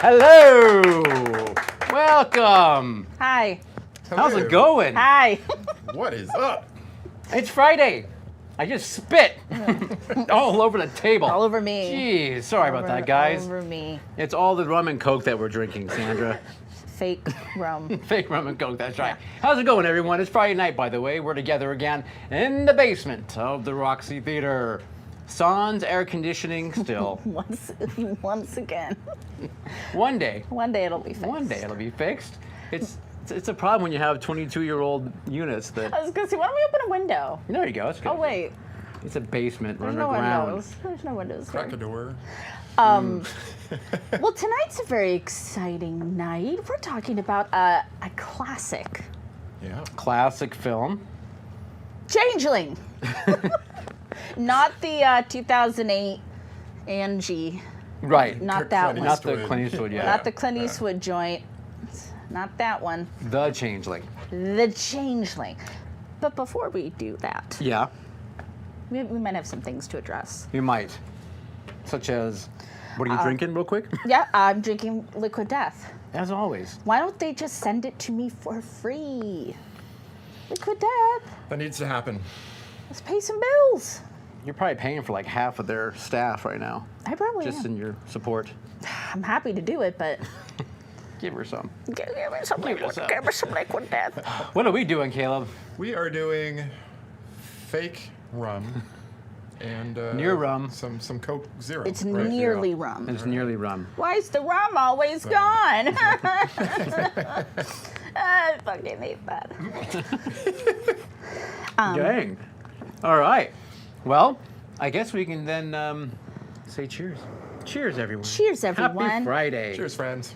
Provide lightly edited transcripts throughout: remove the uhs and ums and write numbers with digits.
Hello. Welcome. Hi. How's it going? Hi. What is up? It's Friday. I just spit all over the table. All over me. Jeez, sorry about that, guys. All over me. It's all the rum and coke that we're drinking, Sandra. Fake rum. Fake rum and coke, that's right. How's it going, everyone? It's Friday night, by the way. We're together again in the basement of the Roxy Theater. Sans air conditioning still. Once again. One day. One day it'll be fixed. One day it'll be fixed. It's a problem when you have 22-year-old units that. I was gonna say, why don't we open a window? There you go. That's good. Oh wait. It's a basement There's no underground. windows. There's no windows. Crack a here. door. Well, tonight's a very exciting night. We're talking about a classic. Yeah. Classic film. Changeling. Not the 2008 Angie. Right. Not that Clint one. Not the Eastwood. Clint Eastwood, yeah. Not the Clint Eastwood joint. Not that one. The Changeling. The Changeling. But before we do that, Yeah, we might have some things to address. you might. Such as, what are you drinking, real quick? Yeah, I'm drinking Liquid Death. As always. Why don't they just send it to me for free? Liquid Death. That needs to happen. Let's pay some bills. You're probably paying for like half of their staff right now, I probably just am. in your support. I'm happy to do it, but Give her some. give me some liquid. some. Give me some Liquid Death. What are we doing, Caleb? We are doing fake rum and Near rum. Some Coke Zero. It's right? nearly rum. It's nearly rum. Why is the rum always gone? I fucking hate that. Dang. All right. Well, I guess we can then say cheers. Cheers, everyone. Cheers, everyone. Happy Friday. Cheers, friends.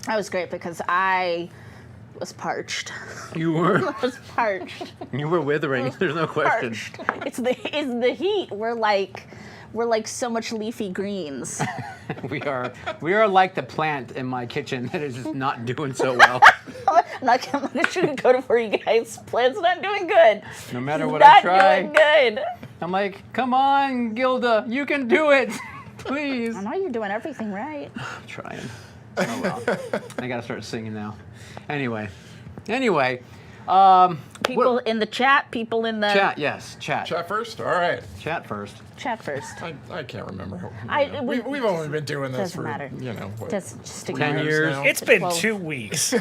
That was great because I was parched. You were I was parched. you were withering. There's no question. Parched. It's the heat. We're like so much leafy greens. We are like the plant in my kitchen that is just not doing so well. I'm not gonna sugarcoat it for you guys. Plant's not doing good. No matter what Not I try, doing good. I'm like, come on, Gilda, you can do it, please. I know you're doing everything right. I'm trying. Oh well. I gotta start singing now. Anyway. People in the chat. People in the Chat, yes, chat. Chat first? All right. Chat first. Chat first. I can't remember. We've only been doing this doesn't for, matter. what, Just 10 ignore it. years. now? It's been Well- 2 weeks.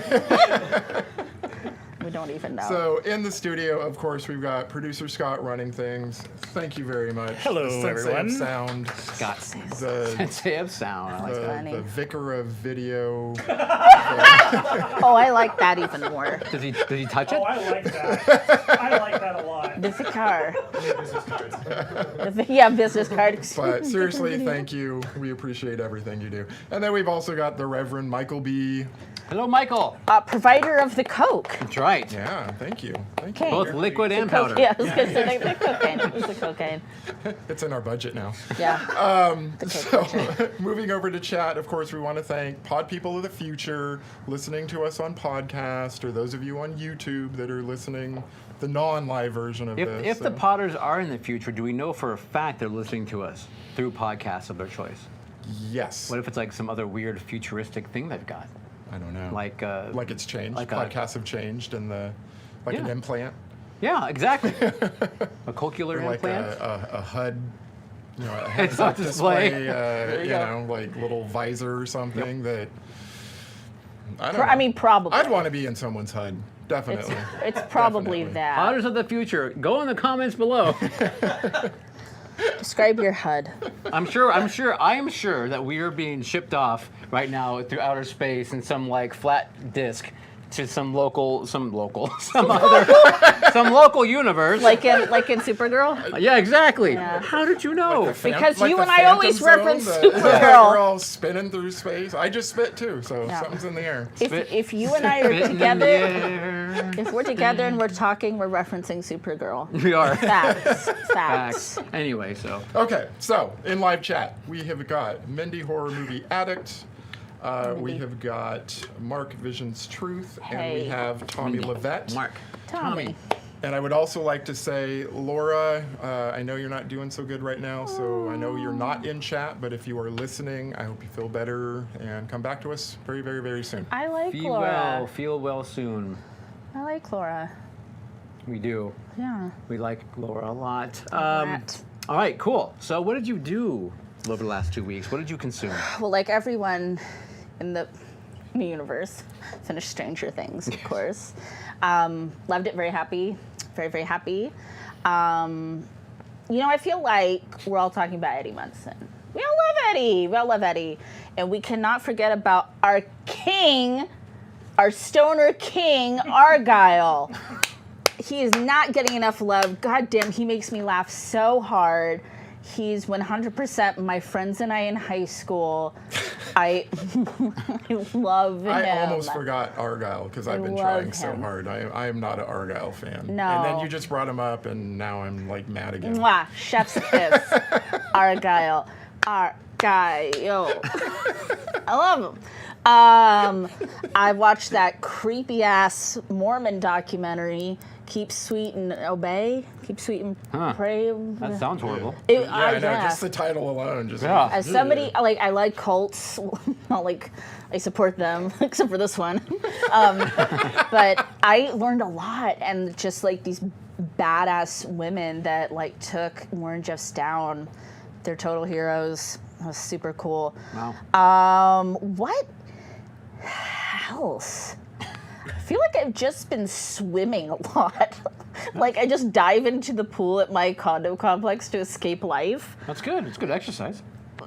We don't even know. So in the studio, of course, we've got producer Scott running things. Thank you very much. Hello, the sensei everyone. Of sound. Scott. The, Sensei of sound. I like that. funny. the vicar of video. Oh, I like that even more. Does he touch it? Oh, I like that. I like that a lot. The vicar. Business cards. Yeah, business card. But seriously, thank you. We appreciate everything you do. And then we've also got the Reverend Michael B. Hello, Michael. Provider of the Coke. That's right. Yeah, thank you. Thank Okay. you. Both liquid and Coke, powder. yeah, I was gonna say the cocaine. It was the cocaine. It's in our budget now. Yeah. The Coke So, moving over to chat, of course, we want to thank Pod People of the Future, listening to us on podcast, or those of you on YouTube that are listening, the non-live version of this. If the So- Potters are in the future, do we know for a fact they're listening to us through podcasts of their choice? Yes. What if it's like some other weird futuristic thing they've got? I don't know. Like it's changed. like a- Podcasts have changed, and an Yeah. implant. yeah, exactly. A cochlear Or like implant. a HUD. A Heads-up heads-up display. display. you go. Like little visor or something that. I don't know. I mean, probably. I'd want to be in someone's HUD. Definitely. It's probably Definitely. that. Potters of the future, go in the comments below. Describe your HUD. I am sure that we are being shipped off right now through outer space in some like flat disk to some local universe. Like in Supergirl. Yeah, exactly. Yeah. How did you know? Because Like you the and I Phantom always Zone, reference that Supergirl. We're all spinning through space. I just spit too, so Yeah. something's in the air. If you and I are Spitting in the together, air. if we're together and we're talking, we're referencing Supergirl. We are. Facts. Facts. Anyway, so Okay, so in live chat, we have got Mindy Horror Movie Addict. We have got Mark Vision's Truth, and we Hey. have Tommy Mindy. Levette. Mark. Tommy. And I would also like to say, Laura, I know you're not doing so good right now, so I know you're not in chat, but if you are listening, I hope you feel better and come back to us very, very, very soon. I like Feel Laura. well. Feel well soon. I like Laura. We do. Yeah. We like Laura a lot. Lot. All right, cool. So what did you do over the last 2 weeks? What did you consume? Well, like everyone in the universe, finished Stranger Things, of course. Loved it, very happy, very, very happy. I feel like we're all talking about Eddie Munson. We all love Eddie. We all love Eddie. And we cannot forget about our king, our stoner king, Argyle. He is not getting enough love. God damn, he makes me laugh so hard. He's 100% my friends and I in high school. I love him. I almost forgot Argyle because I've been love trying so him. hard. I am not an Argyle fan. No. And then you just brought him up, and now I'm like mad again. Mwah, chef's kiss. Argyle. Argyle. I love him. I watched that creepy ass Mormon documentary, Keep Sweet and Obey. Keep Sweet and Pray. That sounds horrible. Yeah, I know. Just the title alone. Just Yeah. As somebody, I like cults. Not like I support them, except for this one. But I learned a lot, and just like these badass women that like took Warren Jeffs down. They're total heroes. That was super cool. Wow. What else? I feel like I've just been swimming a lot. Like I just dive into the pool at my condo complex to escape life. That's good. It's good exercise.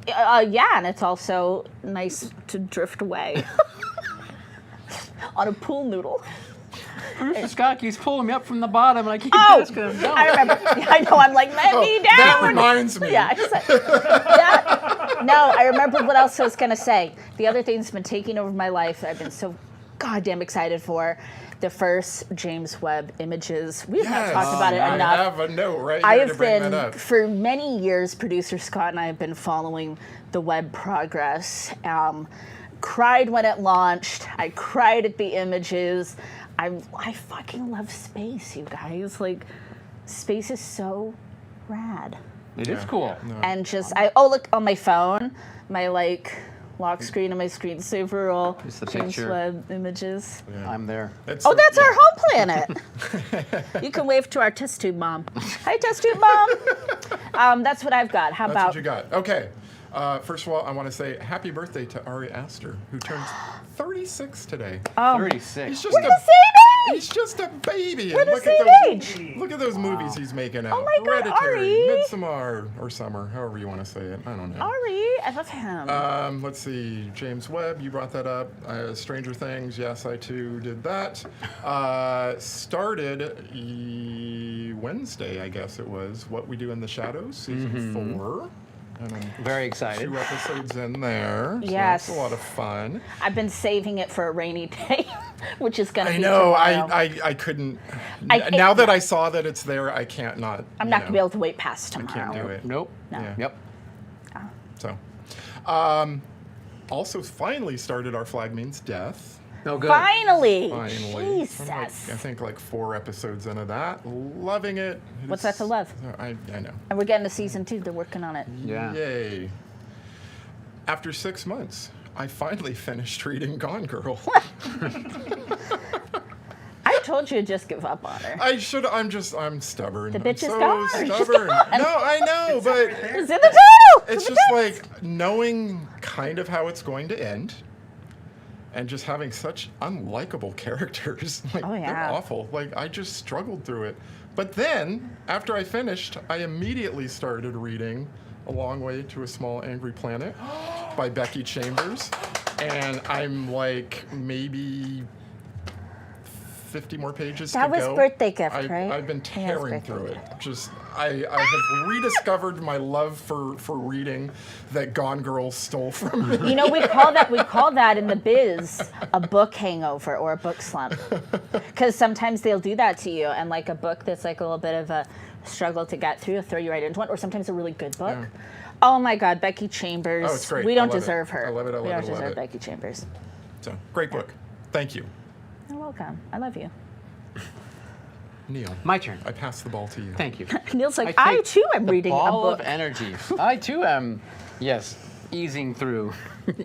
Yeah, and it's also nice to drift away on a pool noodle. Producer Scott keeps pulling me up from the bottom, and I keep Oh, asking him down. I remember. I know. I'm like, let me down. That reminds me. Yeah. I just, that, no, I remembered what else I was gonna say. The other thing that's been taking over my life that I've been so goddamn excited for, the first James Webb images. We've not talked about it enough. I have a note right I here to have bring that been, up. for many years, producer Scott and I have been following the Webb progress. Cried when it launched. I cried at the images. I fucking love space, you guys. Like, space is so rad. It is cool. And just, look, on my phone, my, lock screen and my screensaver all It's the James picture. Webb images. I'm there. It's Oh, the- that's our home planet. You can wave to our test tube mom. Hi, test tube mom. That's what I've got. How That's about what you got. Okay. First of all, I want to say happy birthday to Ari Aster, who turns 36 today. 36. He's just we're a the same age? He's just a baby. We're and the look same at those, age. Look at those movies he's making out. Oh my God, Hereditary, Ari. Midsommar, or Summer, however you want to say it. I don't know. Ari, I love him. Let's see, James Webb, you brought that up. Stranger Things, yes, I too did that. Started Wednesday, I guess it was, What We Do in the Shadows, season 4. And I'm Very excited. 2 episodes in there. So Yes. that's a lot of fun. I've been saving it for a rainy day, which is going to I be know, tomorrow. I couldn't. I- Now that I saw that it's there, I can't not. I'm not going to be able to wait past I tomorrow. can't do it. Nope. No. Yeah. Yep. So, also finally started Our Flag Means Death. No good. Finally. Finally. Jesus. I'm I think 4 episodes into that. Loving it. What's that to love? I know. And we're getting to season 2. They're working on it. Yeah. Yay. After 6 months, I finally finished reading Gone Girl. I told you to just give up on her. I should. I'm stubborn. The bitch I'm is so gone. She's stubborn. gone. No, I know, but It's in the title. it's in the just text. like knowing kind of how it's going to end, and just having such unlikable characters. Like, Oh, they're yeah. awful. Like, I just struggled through it. But then, after I finished, I immediately started reading A Long Way to a Small Angry Planet by Becky Chambers. And I'm like maybe 50 more pages That to was go. birthday gift, I've, right? I've been Yeah, it's tearing birthday through it. gift. Just, I have rediscovered my love for reading that Gone Girl stole from me. You know, we call that in the biz a book hangover or a book slump. Because sometimes they'll do that to you, and like a book that's like a little bit of a struggle to get through, throw you right into one, or sometimes a really good book. Yeah. Oh my God, Becky Chambers. Oh, it's great. We I don't love it. deserve her. I love it, I We love don't it, I love deserve it. Becky Chambers. So, great book. Thank you. You're welcome. I love you. Neil. My turn. I pass the ball to you. Thank you. Neil's like, I I take too am the reading a ball book. of energy. I too am, yes, easing through.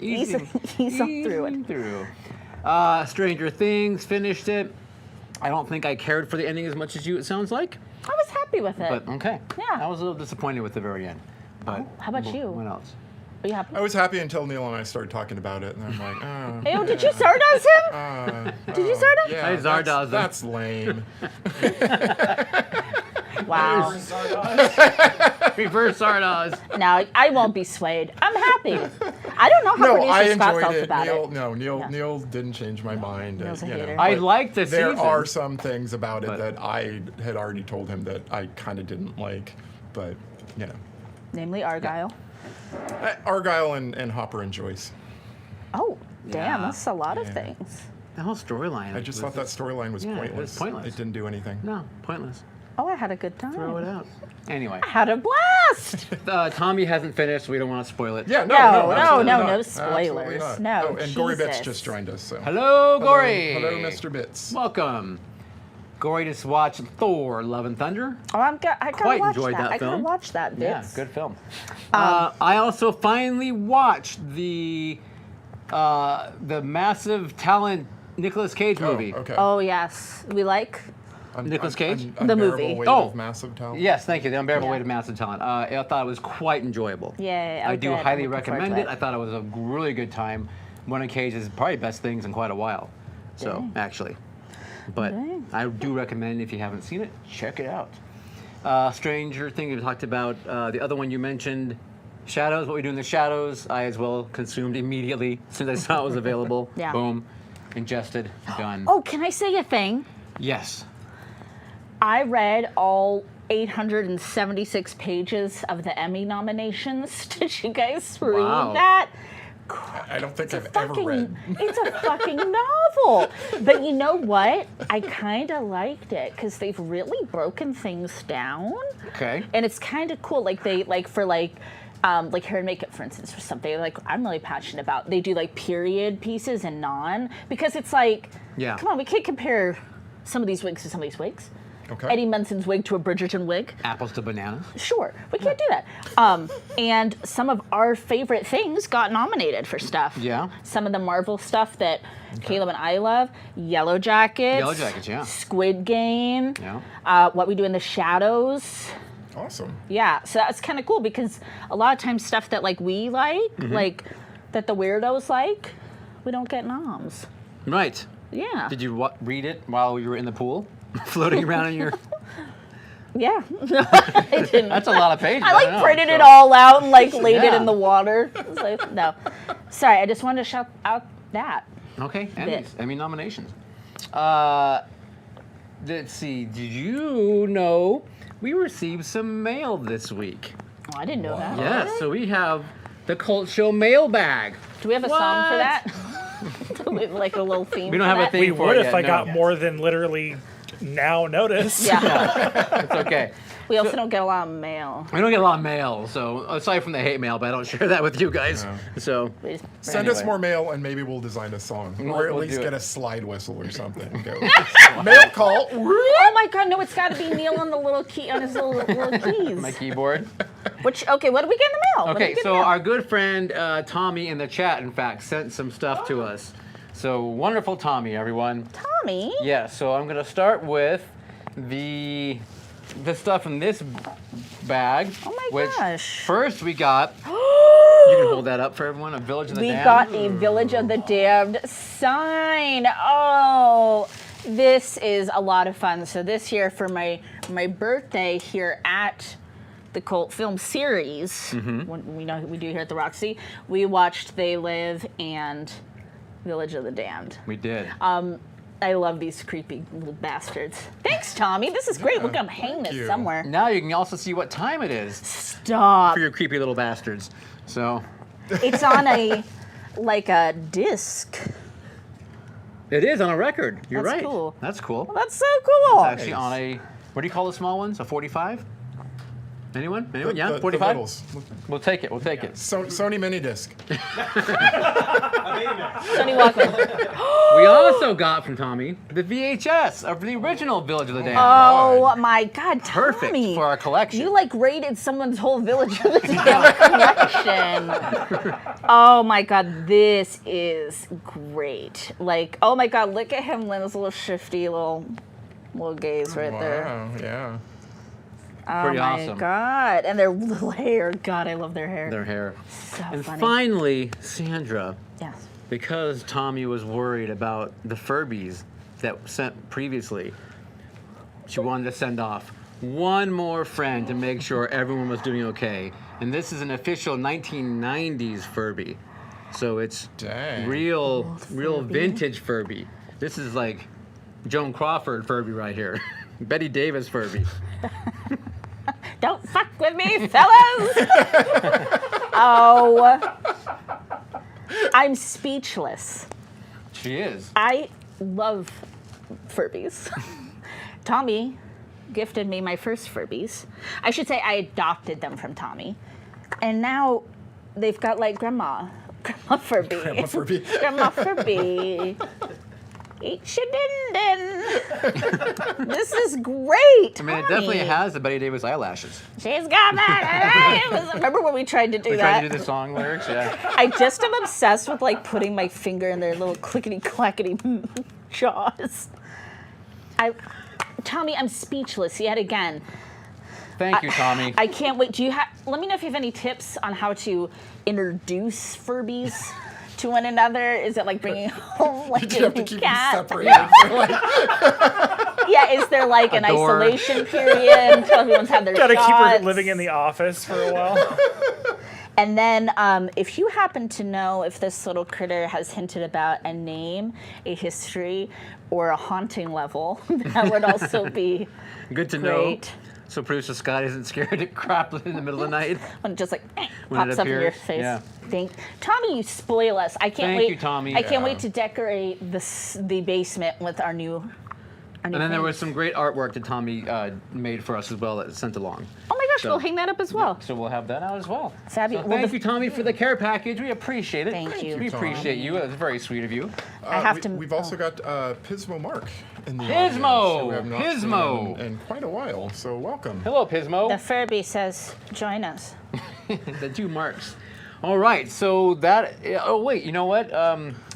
Ease on through it. through. Stranger Things, finished it. I don't think I cared for the ending as much as you, it sounds like. I was happy with it. But okay. Yeah. I was a little disappointed with the very end. But how about you? What else? Are you happy? I was happy until Neil and I started talking about it, and I'm like, oh. Ew, did you Zardoz him? Did you Zardoz? Yeah, I Zardoz him. that's lame. Wow. Reverse Sardoz. No, I won't be swayed. I'm happy. I don't know how No, I producer Scott enjoyed felt it. about Neil, it. no, Neil didn't change my mind. Neil's a hater. I but liked the There season. are some things about it But- that I had already told him that I kind of didn't like, but Namely Argyle. Argyle and Hopper and Joyce. Oh, damn, Yeah. that's a lot of Yeah. things. The whole storyline. I just thought that storyline was Yeah, it was pointless. pointless. It didn't do anything. No, pointless. Oh, I had a good time. Throw it out. Anyway, I had a blast. Tommy hasn't finished, so we don't want to spoil it. Yeah, No, absolutely no not. spoilers. Absolutely not. No, Oh, and Gory Bits Jesus. just joined us. So. Hello, Gory. Hello, Mr. Bits. Welcome. Gory just watched Thor: Love and Thunder. Oh, I gotta Quite watch enjoyed that I film. gotta watch that. Yeah, Bits. good film. I also finally watched the massive talent Nicolas Cage movie. Oh, okay. Oh yes, we like. Nicolas Cage? The Unbearable movie. Weight Oh. of Massive Talent. Yes, thank you. The Unbearable Yeah. Weight of Massive Talent. I thought it was quite enjoyable. Yay, I do okay, I'm highly looking forward recommend to it. I thought it was a really good time. One of Cage's probably best things in quite a while. So, Dang. actually. But Dang. I do recommend, if you haven't seen it, check it out. Stranger Thing we talked about. The other one you mentioned, Shadows. What we do in the Shadows, I as well consumed immediately as soon as I saw it was available. Yeah. Boom. Ingested. Done. Oh, can I say a thing? Yes. I read all 876 pages of the Emmy nominations. Did you guys read Wow. that? I don't think I've ever read. It's a fucking novel. But you know what? I kind of liked it because they've really broken things down. Okay. And it's kind of cool. Like they, like for like hair and makeup, for instance, or something like I'm really passionate about. They do like period pieces and non, because it's like, Yeah. come on, we can't compare some of these wigs to some of these wigs. Okay. Eddie Munson's wig to a Bridgerton wig. Apples to bananas. Sure, we can't do that. And some of our favorite things got nominated for stuff. Yeah. Some of the Marvel stuff that Caleb and I love: Yellow Jackets, Yellow Jackets, yeah. Squid Game, Yeah. What We Do in the Shadows. Awesome. Yeah, so that's kind of cool because a lot of times stuff that like we like, Mm-hmm. like that the weirdos like, we don't get noms. Right. Yeah. Did you read it while you were in the pool? Floating around in your... Yeah. I didn't. That's a lot of pages. I don't like know, printed so- it all out and like laid it Yeah. in the water. It was like, no. Sorry, I just wanted to shout out that. Okay, Bit. Emmy nominations. Let's see, did you know we received some mail this week? Oh, I didn't know that. Yes, so we have the Cult Show mailbag. Do we have a song for What? that? Do we have, like a little theme. We don't for have a that? theme. We for would it if yet, I got no. more than literally now notice. Yeah. It's okay. We also don't get a lot of mail. We don't get a lot of mail, so aside from the hate mail, but I don't share that with you guys. No. So Send us Anyway. more mail and maybe we'll design a song. Or at We'll least do get it. a slide whistle or something. Go. Mail call. Oh my God! No, it's got to be Neil on the little key on his little keys. my keyboard. Which what do we get in the mail? What do we Okay, get in so the mail? our good friend Tommy in the chat, in fact, sent some stuff to us. So wonderful, Tommy, everyone. Tommy. Yeah, so I'm gonna start with the stuff in this bag. Oh my which gosh. First we got. You can hold that up for everyone. A Village of the We Damned. got a Village of the Damned sign. Oh, this is a lot of fun. So this year for my birthday here at the Cult Film Series, Mm-hmm. when we know we do here at the Roxy, we watched They Live and Village of the Damned. We did. I love these creepy little bastards. Thanks, Tommy. This is great. We're gonna hang this you. somewhere. Now you can also see what time it is Stop. for your creepy little bastards. So It's on a disc. it is on a record. You're That's right. cool. That's cool. That's so cool. It's actually on a. What do you call the small ones? A 45? Anyone? Yeah, The 45? littles. We'll take it. We'll take it. Sony mini disc. Sonny Walkman. We also got from Tommy the VHS of the original Village of the Damned. Oh my God, Tommy. Perfect for our collection. You like raided someone's whole Village of the Damned collection. Oh my God, this is great. Like, oh my God, look at him, Lynn's little shifty little gaze right there. Wow, yeah. Oh Pretty my awesome. God, and their little hair. God, I love their hair. Their hair. So And funny. finally, Sandra, Yes. because Tommy was worried about the Furbies that sent previously, she wanted to send off one more friend to make sure everyone was doing okay. And this is an official 1990s Furby. So it's Dang. real Furby. vintage Furby. This is like Joan Crawford Furby right here. Betty Davis Furby. Don't fuck with me, fellas. Oh, I'm speechless. She is. I love Furbies. Tommy gifted me my first Furbies. I should say I adopted them from Tommy. And now they've got like Grandma Furby. Grandma Furby. Grandma Furby. Eat your din. This is great. I mean, it definitely has the Betty Davis eyelashes. She's got that. Remember when we tried to do We that? tried to do the song lyrics, yeah. I just am obsessed with like putting my finger in their little clickety clackety jaws. Tommy, I'm speechless yet again. Thank you, Tommy. I can't wait. Let me know if you have any tips on how to introduce Furbies to one another. Is it like bringing home like You a have to new keep cat? them separated. For like, Yeah, is there like an door. isolation period until everyone's had their Gotta shots? keep her living in the office for a while. And then if you happen to know if this little critter has hinted about a name, a history, or a haunting level, that would also be Good to know. great. So producer Scott isn't scared to crap in the middle of the night. When it just like When it pops up in your appears, face. yeah. Tommy, you spoil us. I can't Thank wait. you, Tommy. I can't Yeah. wait to decorate the basement with our new. And then there was some great artwork that Tommy made for us as well that sent along. Oh my gosh, So- we'll hang that up as well. So we'll have that out as well. Fabulous. So Well, thank you, Tommy, for the care package. We appreciate it. Thank you, We Tommy. appreciate you. It was very sweet of you. I have to- We've also got Pismo Mark in the Pismo! audience, who we have not Pismo! seen in quite a while. So welcome. Hello, Pismo. The Furby says, "Join us." The two marks. All right, so that. Oh wait, you know what?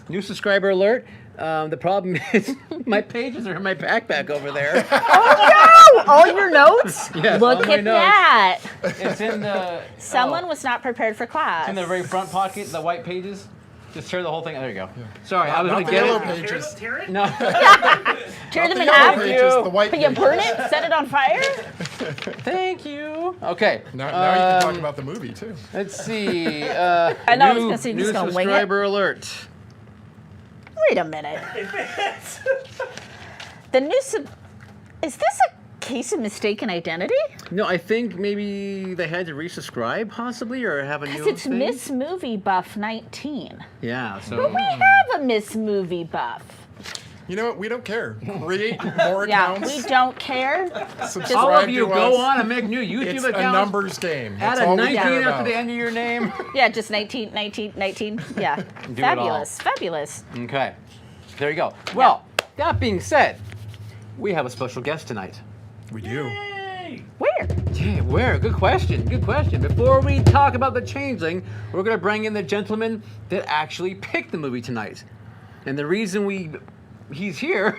New subscriber alert. The problem is my pages are in my backpack over there. Oh, all your notes? Yes, Look all my at notes. that. It's in the. Someone was not prepared for class. in the very front pocket, the white pages. Just tear the whole thing. There you go. Sorry, I was Not gonna the get yellow it. pages. Tear it? No. Tear them The in yellow half. pages, the white Can you pages. burn it? Set it on fire? Thank you. Okay. Now you can talk about the movie too. Let's see. I know, I was gonna say, new just gonna wing it. subscriber alert. Wait a minute. The new is this a case of mistaken identity? No, I think maybe they had to resubscribe, possibly, or have a new. Because it's thing. Miss Movie Buff 19. Yeah. So. We have a Miss Movie Buff. You know what? We don't care. Create more Yeah, accounts. we don't care. Subscribe All of you to go us. on and make new YouTube It's accounts. a numbers game. Add That's a all we 19 care after about. the end of your name. Yeah, just 19, 19, 19. Yeah. Do it Fabulous, fabulous. Okay. There you go. Well, that being said, we have a special guest tonight. We do. Where? Yeah, where? Good question. Good question. Before we talk about the Changeling, we're going to bring in the gentleman that actually picked the movie tonight. And the reason he's here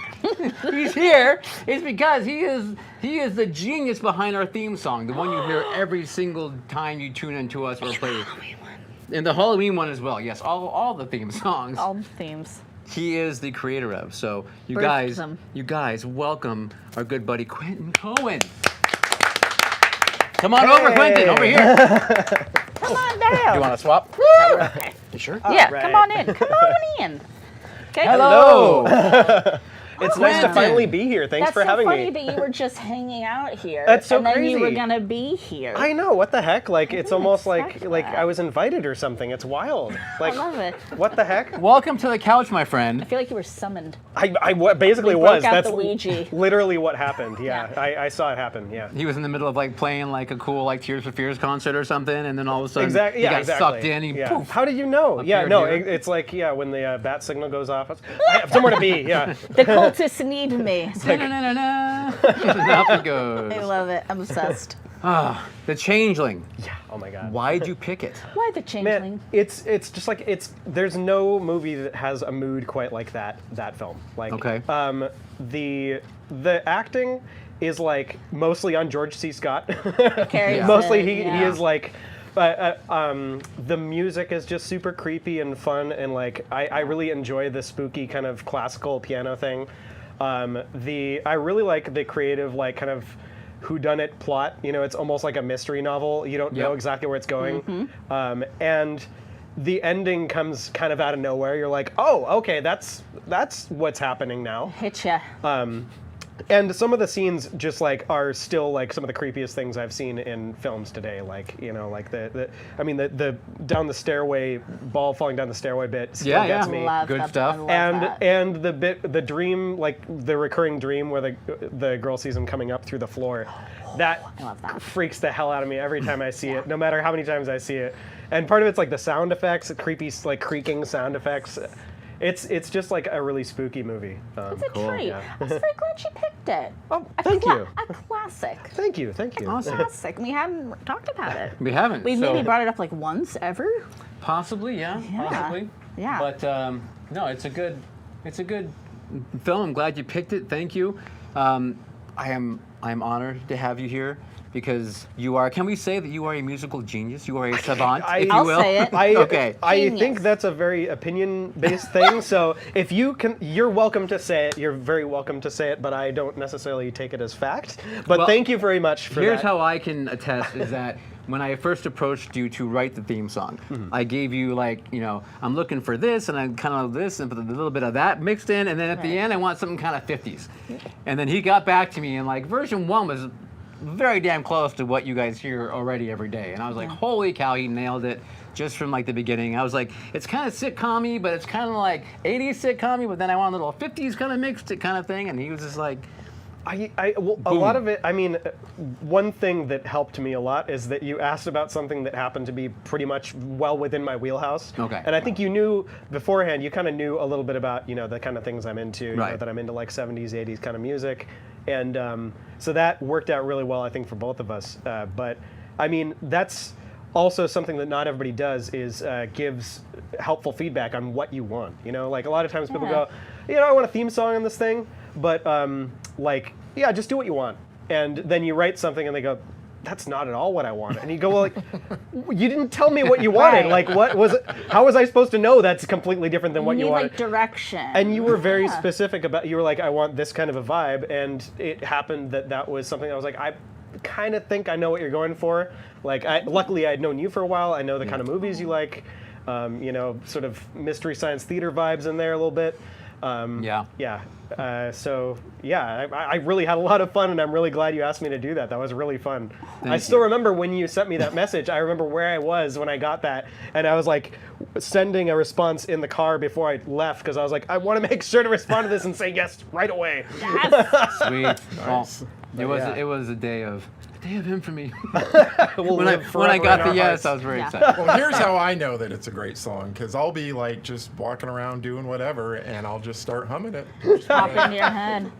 is because he is the genius behind our theme song, the one you hear every single time you tune into us or play. And the Halloween one as well. Yes, all the theme songs. All the themes. He is the creator of. So you Birthed guys, them. welcome our good buddy Quinten Cohen. Come on over, Quinten, over here. Come on down. You want to swap? Okay. You sure? Yeah, right. come on in. Come on in. Okay. Hello. It's nice to Quinten. finally be here. Thanks That's for so having funny me. that you were just hanging out here. That's so and then you were crazy. gonna be here. I know, what the heck? Like, it's didn't almost expect like that. I was invited or something. It's wild. Like, I love it. what the heck? Welcome to the couch, my I friend. feel like you were summoned. Basically We broke was. out That's the Ouija. literally what happened. Yeah, Yeah. I saw it happen. Yeah. He was in the middle of like playing like a cool like Tears for Fears concert or something, and then all of a sudden Exactly. he Yeah. got Exactly. sucked in. He yeah. poof. How did you know? Yeah. Appeared No. here. It's like when the bat signal goes off. I have somewhere to be. Yeah. The cultists need me. Na-na-na-na-na. Off it goes. I love it. I'm obsessed. The Changeling. Yeah. Oh my God. Why'd you pick it? Why the changeling? Man, it's just like there's no movie that has a mood quite like that film. Like Okay. The acting is like mostly on George C. Scott. Carries Yeah. Mostly it, he yeah. is like the music is just super creepy and fun, and like I really enjoy the spooky kind of classical piano thing. I really like the creative like kind of whodunit plot. You know, it's almost like a mystery novel. You don't know Yep. exactly where it's going, Mm-hmm. and the ending comes kind of out of nowhere. You're like, oh, okay, that's what's happening now. Hit ya. And some of the scenes just like are still like some of the creepiest things I've seen in films today. Like, you know, like the down the stairway, ball falling down the stairway bit still Yeah, gets yeah. me. Love Good that. stuff. I love And that. and the dream, like the recurring dream where the girl sees him coming up through the floor, that I love that. freaks the hell out of me every time I see it, no matter how many times I see it. And part of it's like the sound effects, the creepy like creaking sound effects. It's just like a really spooky movie. It's a Cool. treat. Yeah. I'm so very glad you picked it. Oh, thank you. A classic. Thank you. Awesome. Classic. We haven't talked about it. We haven't. We've so maybe brought it up like once ever. possibly, yeah, possibly. Yeah. But no, it's a good film. I'm glad you picked it. Thank you. I am honored to have you here because you are. Can we say that you are a musical genius? You are a savant, if you I'll will. say it. Okay. I Genius. think that's a very opinion-based thing. So if you can, you're welcome to say it. You're very welcome to say it, but I don't necessarily take it as fact. But Well, thank you very much for Here's that. how I can attest is that when I first approached you to write the theme song, I gave you like, you know, I'm looking for this and I kind of this and a little bit of that mixed in, and then at the Right. end I want something kind of 50s. And then he got back to me and like version 1 was very damn close to what you guys hear already every day. And I was like, holy cow, he nailed it just from like the beginning. I was like, it's kind of sitcom-y, but it's kind of like 80s sitcom-y, but then I want a little 50s kind of mixed kind of thing. And he was just like, Well, a lot of it, I mean, one thing that helped me a lot is that you asked about something that happened to be pretty much well within my wheelhouse. Okay. And I think you knew beforehand, you kind of knew a little bit about, you know, the kind of things I'm into, you know, Right. that I'm into like 70s, 80s kind of music. And so that worked out really well, I think, for both of us. But I mean, that's also something that not everybody does is gives helpful feedback on what you want. You know, like a lot of times people Yeah. go, you know, I want a theme song on this thing, but like, yeah, just do what you want. And then you write something and they go, that's not at all what I want. And you go, well, like, you didn't tell me what you wanted. Right. Like, what was it? How was I supposed to know that's completely different than what you you need wanted? like direction. And you were very Yeah. specific about, you were like, I want this kind of a vibe. And it happened that was something I was like, I kind of think I know what you're going for. Like, luckily I'd known you for a while. I know the kind of movies you like, you know, sort of mystery science theater vibes in there a little bit. yeah. Yeah. So yeah, I really had a lot of fun, and I'm really glad you asked me to do that. That was really fun. I still you. remember when you sent me that message. I remember where I was when I got that, and I was like sending a response in the car before I left because I was like, I want to make sure to respond to this and say yes right away. Sweet. Well, yeah. it was a day of infamy. We'll when live I forever got in the our yes, hearts. I was very Yeah. excited. Well, here's how I know that it's a great song, because I'll be like just walking around doing whatever, and I'll just start humming it. Pop in your head.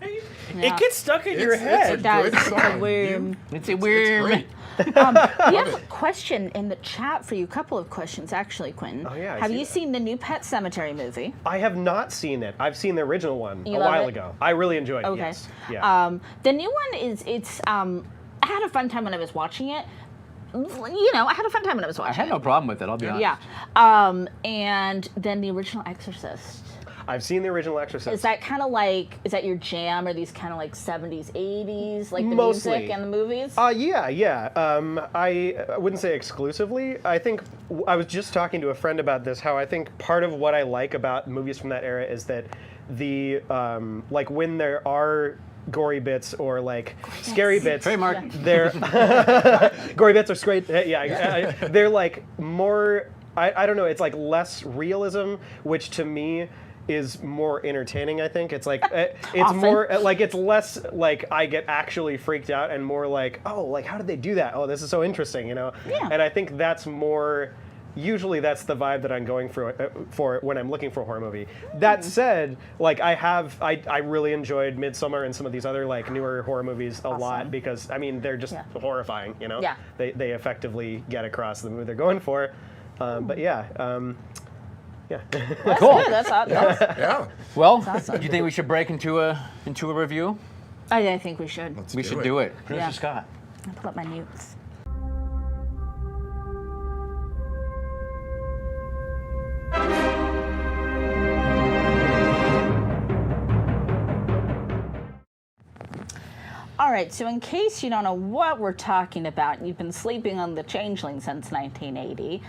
It gets stuck in your It's head. a Does. good It's a song. weird. It's a It's weird. great. We have a question in the chat for you. A couple of questions, actually, Quinten. Oh, yeah, I Have see you that. seen the new Pet Cemetery movie? I have not seen it. I've seen the original one You a love while it? ago. I really enjoyed it. Okay. Yes. Yeah. The new one is. I had a fun time when I was watching it. You know, I had a fun time when I was I watching had it. no problem with it. I'll be honest. Yeah. And then the original Exorcist. I've seen the original Exorcist. Is that kind of like, is that your jam? Or these kind of like 70s, 80s, like the Mostly. music and the movies? Yeah. I wouldn't say exclusively. I think I was just talking to a friend about this, how I think part of what I like about movies from that era is that the like when there are gory bits or like scary bits, Trademark. they're gory bits are great. Yeah, they're like more. I don't know. It's like less realism, which to me is more entertaining. I think it's like it's Often. more like it's less like I get actually freaked out and more like, oh, like how did they do that? Oh, this is so interesting, you know. Yeah. And I think that's more. Usually that's the vibe that I'm going for when I'm looking for a horror movie. That said, like I really enjoyed Midsommar and some of these other like newer horror movies a lot because I mean they're just horrifying, you know. Yeah. They effectively get across the movie they're going for. But yeah. That's Cool. good. That's awesome. Yeah. Well, do you think we should break into a review? I think we should. We should do it. Producer Yeah. Scott. I'll pull up my notes. All right, so in case you don't know what we're talking about, and you've been sleeping on the Changeling since 1980,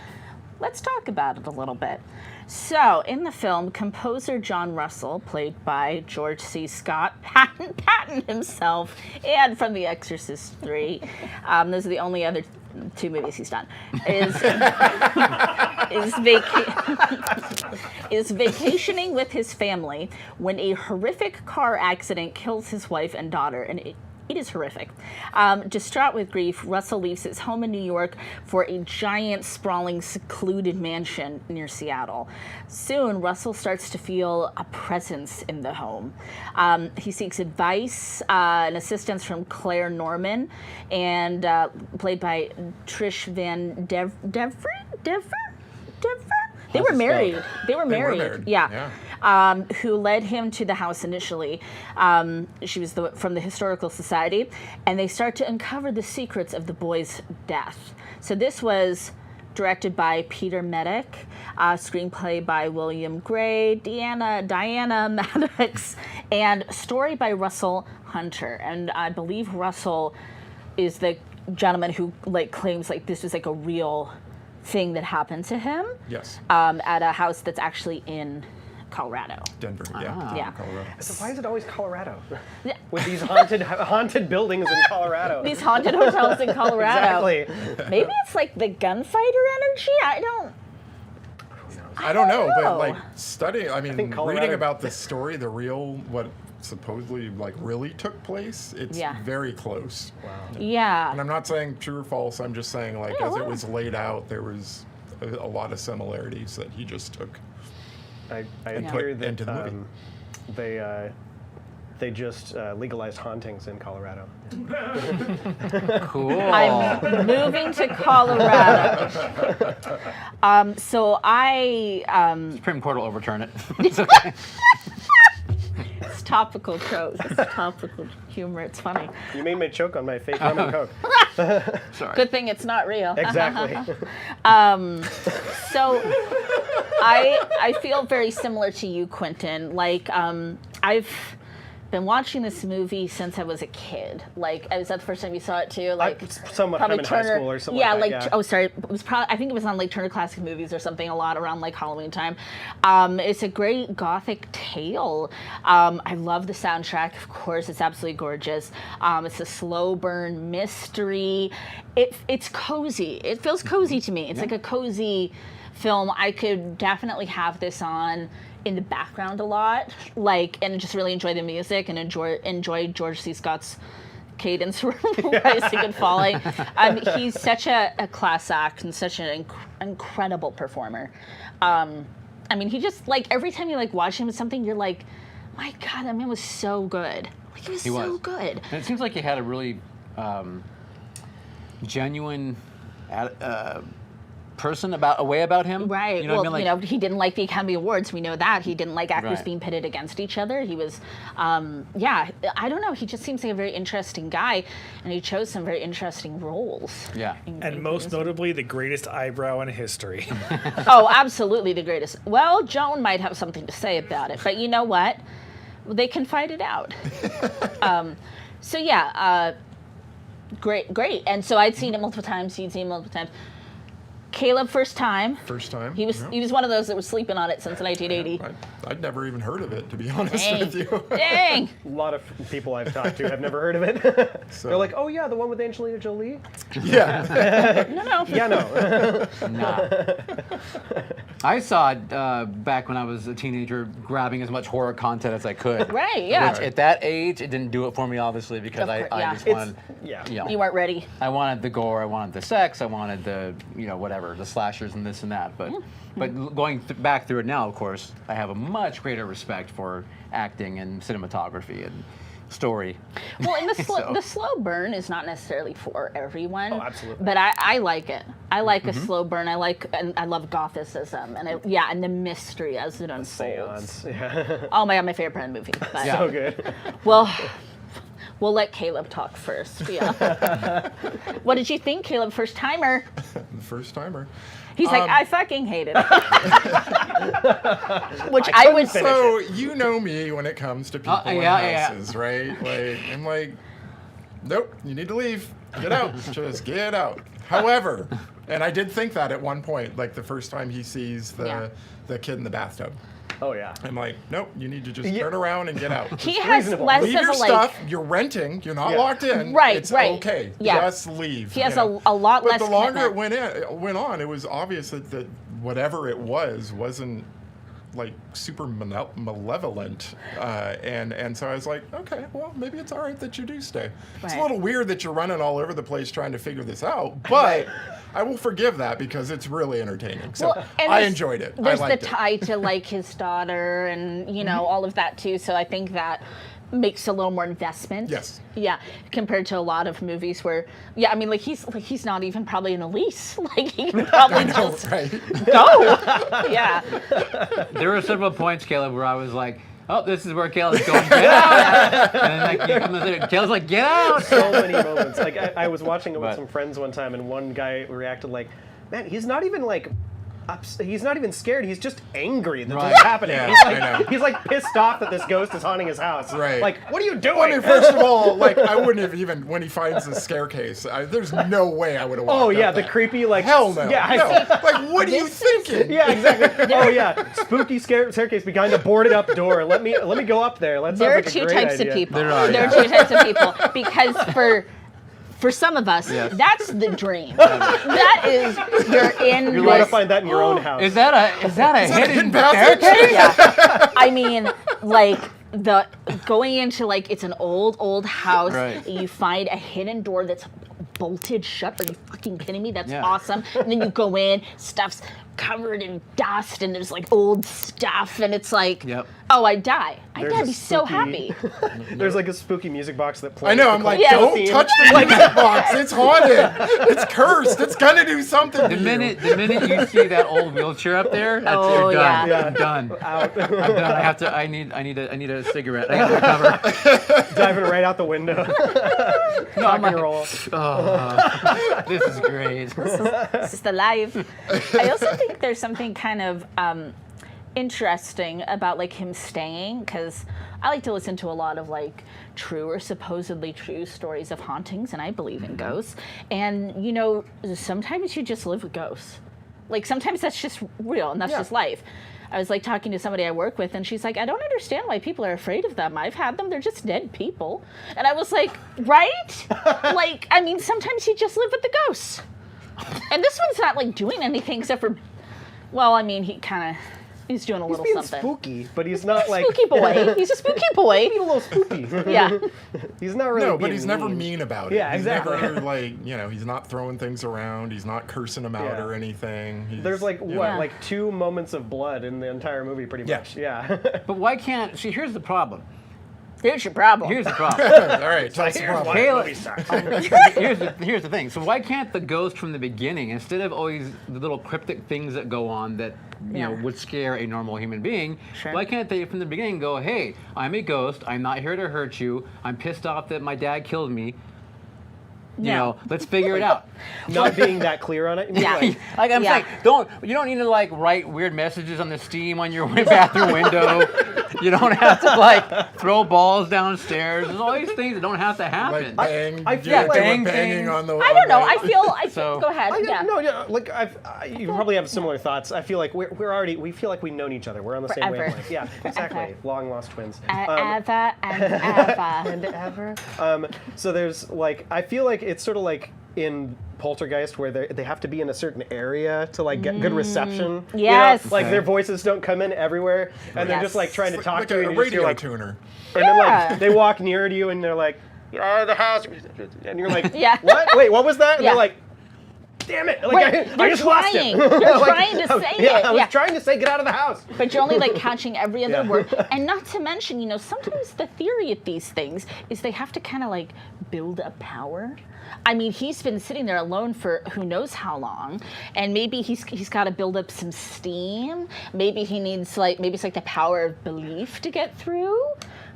let's talk about it a little bit. So, in the film, composer John Russell, played by George C. Scott, Patton himself, and from The Exorcist 3, those are the only other 2 movies he's done, is vacationing with his family when a horrific car accident kills his wife and daughter, and it is horrific. Distraught with grief, Russell leaves his home in New York for a giant, sprawling, secluded mansion near Seattle. Soon, Russell starts to feel a presence in the home. He seeks advice and assistance from Claire Norman, and played by Trish Van Devry? They were married. They were married. Yeah. Who led him to the house initially. She was from the Historical Society, and they start to uncover the secrets of the boy's death. So this was directed by Peter Medic, screenplay by William Gray, Diana Maddox, and story by Russell Hunter. And I believe Russell is the gentleman who claims this was a real thing that happened to him. Yes. At a house that's actually in Colorado. Denver. Yeah. Yeah. Colorado. So why is it always Colorado? Yeah. With these haunted buildings in Colorado. These haunted hotels in Colorado. Exactly. Maybe it's the gunfighter energy. I don't know, but know. studying, think Colorado- reading about this story, the real, what supposedly really took place, it's very close. Wow. Yeah. And I'm not saying true or false, I'm just saying as it was laid out, there was a lot of similarities that he just took. I And hear put that into the movie. they just legalized hauntings in Colorado. Cool. I'm moving to Colorado. So I Supreme Court will overturn it. It's okay. it's topical jokes. It's topical humor. It's funny. You made me choke on my fake rum and coke. Sorry. Good thing it's not real. Exactly. So I feel very similar to you, Quinten. I've been watching this movie since I was a kid. Was that the first time you saw it too? Somewhat probably in high school or something yeah, like that. Oh, sorry. It was probably. I think it was on Turner Classic Movies or something a lot around Halloween time. It's a great gothic tale. I love the soundtrack. Of course, it's absolutely gorgeous. It's a slow burn mystery. It's cozy. It feels cozy to me. It's like a cozy film. I could definitely have this on in the background a lot, and just really enjoy the music and enjoy George C. Scott's cadence rising and falling. He's such a class act and such an incredible performer. He just every time you watch him with something, you're like, my God, that man was so good. He was so good. And it seems like he had a really genuine person about him. Right. You know what I mean? He didn't like the Academy Awards. We know that. He didn't like actors Right. being pitted against each other. He was, I don't know. He just seems like a very interesting guy, and he chose some very interesting roles. Yeah. And most notably, the greatest eyebrow in history. Oh, absolutely the greatest. Well, Joan might have something to say about it, but you know what? They can fight it out. Great. And so I'd seen it multiple times. You'd seen it multiple times. Caleb, first time. First time. He was one of those that was sleeping on it since 1980. I'd never even heard of it, to be honest Dang. with you. Dang. A lot of people I've talked to have never heard of it. So- They're like, oh yeah, the one with Angelina Jolie? Yeah. No. Yeah, no. Nah. I saw it back when I was a teenager, grabbing as much horror content as I could. Right, yeah. Which at that age, it didn't do it for me, obviously, because Of course, I yeah. just wanted, Yeah. you know, You weren't ready. I wanted the gore, I wanted the sex, I wanted the, you know, whatever, the slashers and this and that. But going back through it now, of course, I have a much greater respect for acting and cinematography and story. Well, and So- the slow burn is not necessarily for everyone. Oh, absolutely. But I like it. I like a slow burn. I love gothicism and and the mystery as it unfolds. Seance. Yeah. Oh my god, my favorite part of the movie. But, Yeah. So good. Well, we'll let Caleb talk first. Yeah. What did you think, Caleb? First timer. The first timer. He's like, I fucking hated it. Which I would say. So you know me when it comes to people in yeah. houses, right? Like I'm like, nope, you need to leave. Get out. Just get out. However, and I did think that at one point, like the first time he sees the kid in the bathtub. Oh yeah. I'm like, nope, you need to just Yeah. turn around and get out. He Just has reasonable. less leave of your a stuff. You're renting. You're not Yeah. locked in. Right, It's right. okay. Yeah. Just leave. He has you know? a lot But less the longer commitment. it went on, it was obvious that whatever it wasn't like super malevolent, and so I was like, okay, well maybe it's all right that you do stay. It's a Right. little weird that you're running all over the place trying to figure this out, but I will forgive that because it's really entertaining. So Well, and I there's- enjoyed it. I There's the liked it. tie to like his daughter and all of that too. So I think that makes a little more investment. Yes. Yeah, compared to a lot of movies where, I mean, like he's not even probably in a lease. Like he can probably I know, just right? go. Yeah. There were several points, Caleb, where I was like, oh, this is where Caleb's going, get out! And then like, you come there, Caleb's like, get out! So many moments. Like I was watching it with But- some friends one time, and one guy reacted like, "Man, he's not even like." He's not even scared. He's just angry that Right. this is happening. Yeah, he's I know. like, he's like pissed off that this ghost is haunting his house. Right. Like, what are you doing? Well, I mean, first of all, like I wouldn't have even when he finds the staircase. There's no way I would have. Oh walked yeah, up the that. creepy like. Hell no. Yeah. No. Like, what are you thinking? Yeah, exactly. Oh yeah, spooky staircase behind a boarded up door. Let me go up there. That sounds There are like a two great types idea. of people. There are, There yeah. are two types of people because for some of us, Yes. that's the dream. That is you're in. You want to this- find that in your own house. Is that a hidden hidden passage? staircase? Yeah. I mean, like the going into like it's an old house. Right. You find a hidden door that's bolted shut. Are you fucking kidding me? That's Yeah. awesome. And then you go in, stuff's covered in dust, and there's like old stuff, and it's like, Yep. oh, I'd die. There's I'd a be so spooky- happy. There's like a spooky music box that plays. I know. the I'm like, Yeah. don't theme. touch the music box. It's haunted. It's cursed. It's gonna do something. The to minute you see that old wheelchair up there, that's Oh, you're done. yeah. I'm done. Out, I'm done. I need a cigarette. I have to recover. diving right out the window. Rock and roll. This is great. This is the life. I also think there's something kind of interesting about like him staying because I like to listen to a lot of like true or supposedly true stories of hauntings, and I believe in ghosts. And sometimes you just live with ghosts. Like sometimes that's just real and that's just life. I was like talking to somebody I work with, and she's like, I don't understand why people are afraid of them. I've had them. They're just dead people. And I was like, right? Like, I mean, sometimes you just live with the ghosts. And this one's not like doing anything except for, well, I mean, he's doing a He's little being something. spooky, but he's not like Spooky boy. He's a spooky boy. He's a little spooky. Yeah. He's not really. No, but being he's never mean about it. Yeah, he's exactly. never like, he's not throwing things around. He's not cursing them out Yeah. or anything. There's like you what, know. like 2 moments of blood in the entire movie, pretty Yeah. much. Yeah. But why can't? See, here's the problem. Here's your problem. Here's the problem. All right, tell us the Here's problem. why Caleb- the movie sucks. here's the thing. So why can't the ghost from the beginning, instead of always the little cryptic things that go on that would scare a normal human being, Sure. why can't they from the beginning go, hey, I'm a ghost. I'm not here to hurt you. I'm pissed off that my dad killed me. You know, let's figure it out. Not being that clear on it. Yeah. Like I'm saying, you don't need to like write weird messages on the steam on your bathroom window. You don't have to like throw balls downstairs. There's all these things that don't have to happen. Like bang, I feel yeah, like- do a Bang, banging bang. on the. I don't know. on I feel. So- Go ahead. Yeah. No, yeah, like you probably have similar thoughts. I feel like we feel like we've known each other. We're on the same Forever. wavelength. Yeah, exactly. Long lost twins. Ever and ever. And ever. So there's like, I feel like it's sort of like in Poltergeist where they have to be in a certain area to like get good reception. You know? Yes. Like Okay. their voices don't come in everywhere, and they're just like trying to It's talk like to you, a and you just hear radio like, tuner. and then Yeah. like they walk near to you, and they're like, "You're out of the house," and you're like, Yeah. "What? Wait, what was that?" And Yeah. they're like, "Damn it! Like Wait, I you're just lost trying. him." You're Like, trying to say yeah, it. I was Yeah. trying to say, "Get out of the house." But you're only like catching every other Yeah. word. And not to mention, you know, sometimes the theory of these things is they have to kind of like build up power. I mean, he's been sitting there alone for who knows how long, and maybe he's got to build up some steam. Maybe he needs maybe it's like the power of belief to get through.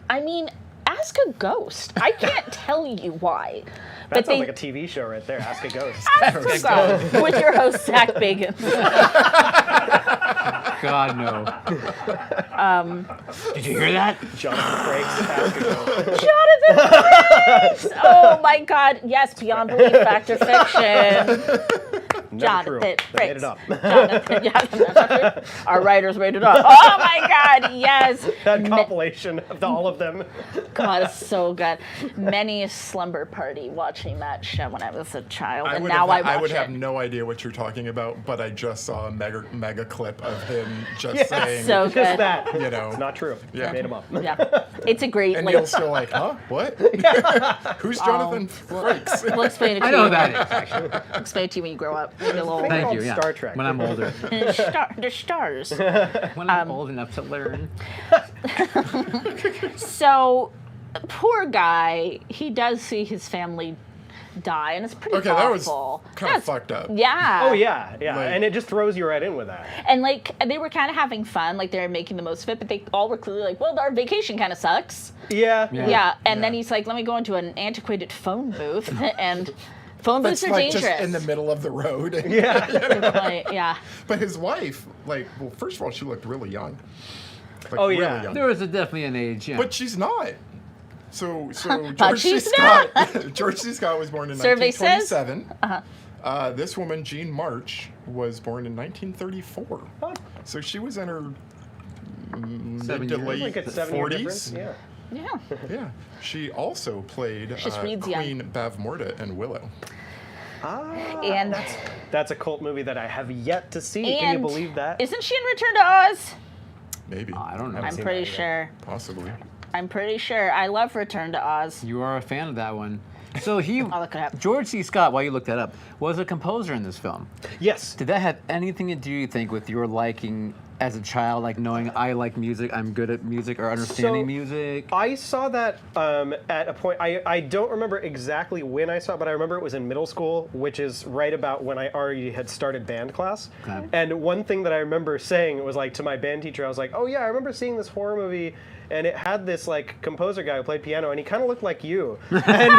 I mean, ask a ghost. I can't tell you why. That sounds like a TV show right there. Ask a ghost. Ask a ghost with your host Zach Bagans. God no. Did you hear that? Jonathan Frakes. Ask a ghost. Jonathan Frakes! Oh my God! Yes, beyond belief, fact or fiction. Never true. Jonathan They made it Frakes. up. Jonathan, yeah, our writers made it up. Oh my God! Yes. That compilation of all of them. God, it's so good. Many a slumber party watching that show when I was a child, and now I watch would it. have no idea what you're talking about, but I just saw a mega clip of him just Yeah. saying, So Just good. that. you know, It's not true. Yeah. I made them up. Yeah, it's a great. and like, Neil's still like, huh? What? Who's Jonathan Frakes? we'll explain it to I you. know who that is. Actually. I'll explain it to you when you grow up. When you're a little Thank called you. Yeah. Star Trek. When I'm older. the stars. When I'm old enough to learn. So, poor guy, he does see his family die, and it's pretty Okay, that was awful. kind of That's- fucked up. Yeah. Oh yeah, yeah, Like- and it just throws you right in with that. And like they were kind of having fun, like they were making the most of it, but they all were clearly like, well, our vacation kind of sucks. Yeah. Yeah. And then Yeah. he's like, let me go into an antiquated phone booth, and phone That's booths are like dangerous. just in the middle of the road. Yeah. Good point, yeah. But his wife, like, well, first of all, she looked really young. Like, Oh, really yeah. young. There was definitely an age, yeah. But she's not. So But George C. she's Scott. George C. Scott was born in Survey says? 1927. This woman, Jean March, was born in 1934. Oh. So she was in her 7 mid to years. late Like a 7-year 40s. difference. Yeah. Yeah. Yeah. She also played Just reads young. Queen Bavmorda in Willow. And That's a cult movie that I have yet to see. Can you believe that? Isn't she in Return to Oz? Maybe. I don't know. I'm seen pretty that either. sure. Possibly. I'm pretty sure. I love Return to Oz. You are a fan of that one. So he, I'll look it up. George C. Scott, while you looked that up, was a composer in this film. Yes. Did that have anything to do, you think, with your liking as a child, like knowing I like music, I'm good at music, or understanding So, music? I saw that at a point. I don't remember exactly when I saw it, but I remember it was in middle school, which is right about when I already had started band class. Okay. And one thing that I remember saying was like to my band teacher, I was like, "Oh yeah, I remember seeing this horror movie, and it had this like composer guy who played piano, and he kind of looked like you." And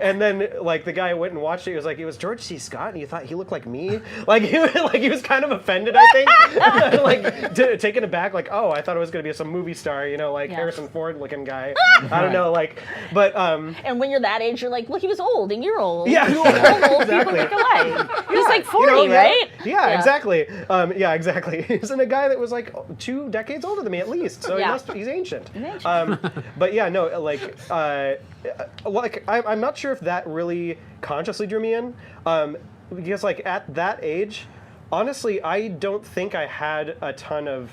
and then like the guy went and watched it. He was like, "It was George C. Scott, and you thought he looked like me?" Like he was kind of offended, I think, like taken aback, like, "Oh, I thought it was going to be some movie star, you know, like Yeah. Harrison Ford looking guy." I don't know, like, but And when you're that age, you're like, well, he was old, and you're old. Yeah. Old Exactly. people look alike. He's like 40, you know, yeah. right? Yeah, exactly. Yeah, exactly. He's in a guy that was like 2 decades older than me at least, so Yeah. he's ancient. He's ancient. But yeah, no, like I'm not sure if that really consciously drew me in, because like at that age, honestly, I don't think I had a ton of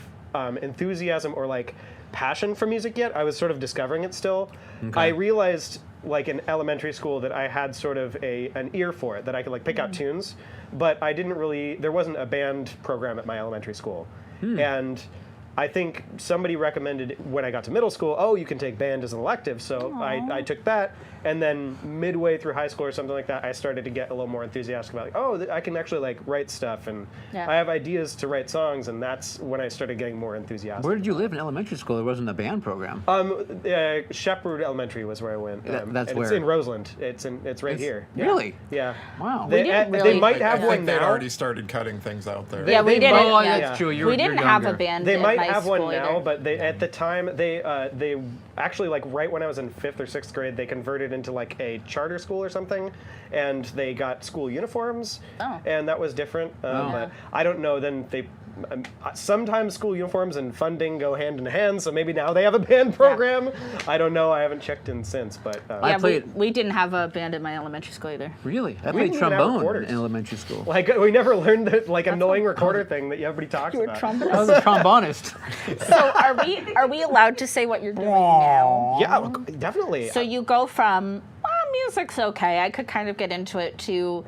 enthusiasm or like passion for music yet. I was sort of discovering it still. I realized like in elementary school that I had sort of an ear for it, that I could like pick out tunes, but I didn't really, there wasn't a band program at my elementary school. And I think somebody recommended when I got to middle school, oh, you can take band as an elective. So I took that. And then midway through high school or something like that, I started to get a little more enthusiastic about, like, oh, I can actually like write stuff, and I have ideas to write songs, and that's when I started getting more enthusiastic. Where did you live in elementary school? There wasn't a band program. Shepherd Elementary was where I went. That's and where? It's in Roseland. It's right here. Yeah. Really? Yeah. Wow. We didn't really- They might I have one think they'd now. already started cutting things out there. Yeah, we they didn't. Oh, yeah. that's true. We didn't have a band. They in might my have one school now, either. but at the time they actually, like, right when I was in 5th or 6th grade, they converted into like a charter school or something, and they got school uniforms, and that was different. But I don't know. Then they sometimes school uniforms and funding go hand in hand, so maybe now they have a band program. I don't know. I haven't checked in since, but Yeah, played- we didn't have a band in my elementary school either. Really? I We played didn't even have trombone recorders. in elementary school. like we never learned that like annoying recorder thing that everybody talks about. I was a trombonist. So are we allowed to say what you're doing now? Yeah, definitely. So you go from music's okay, I could kind of get into it, to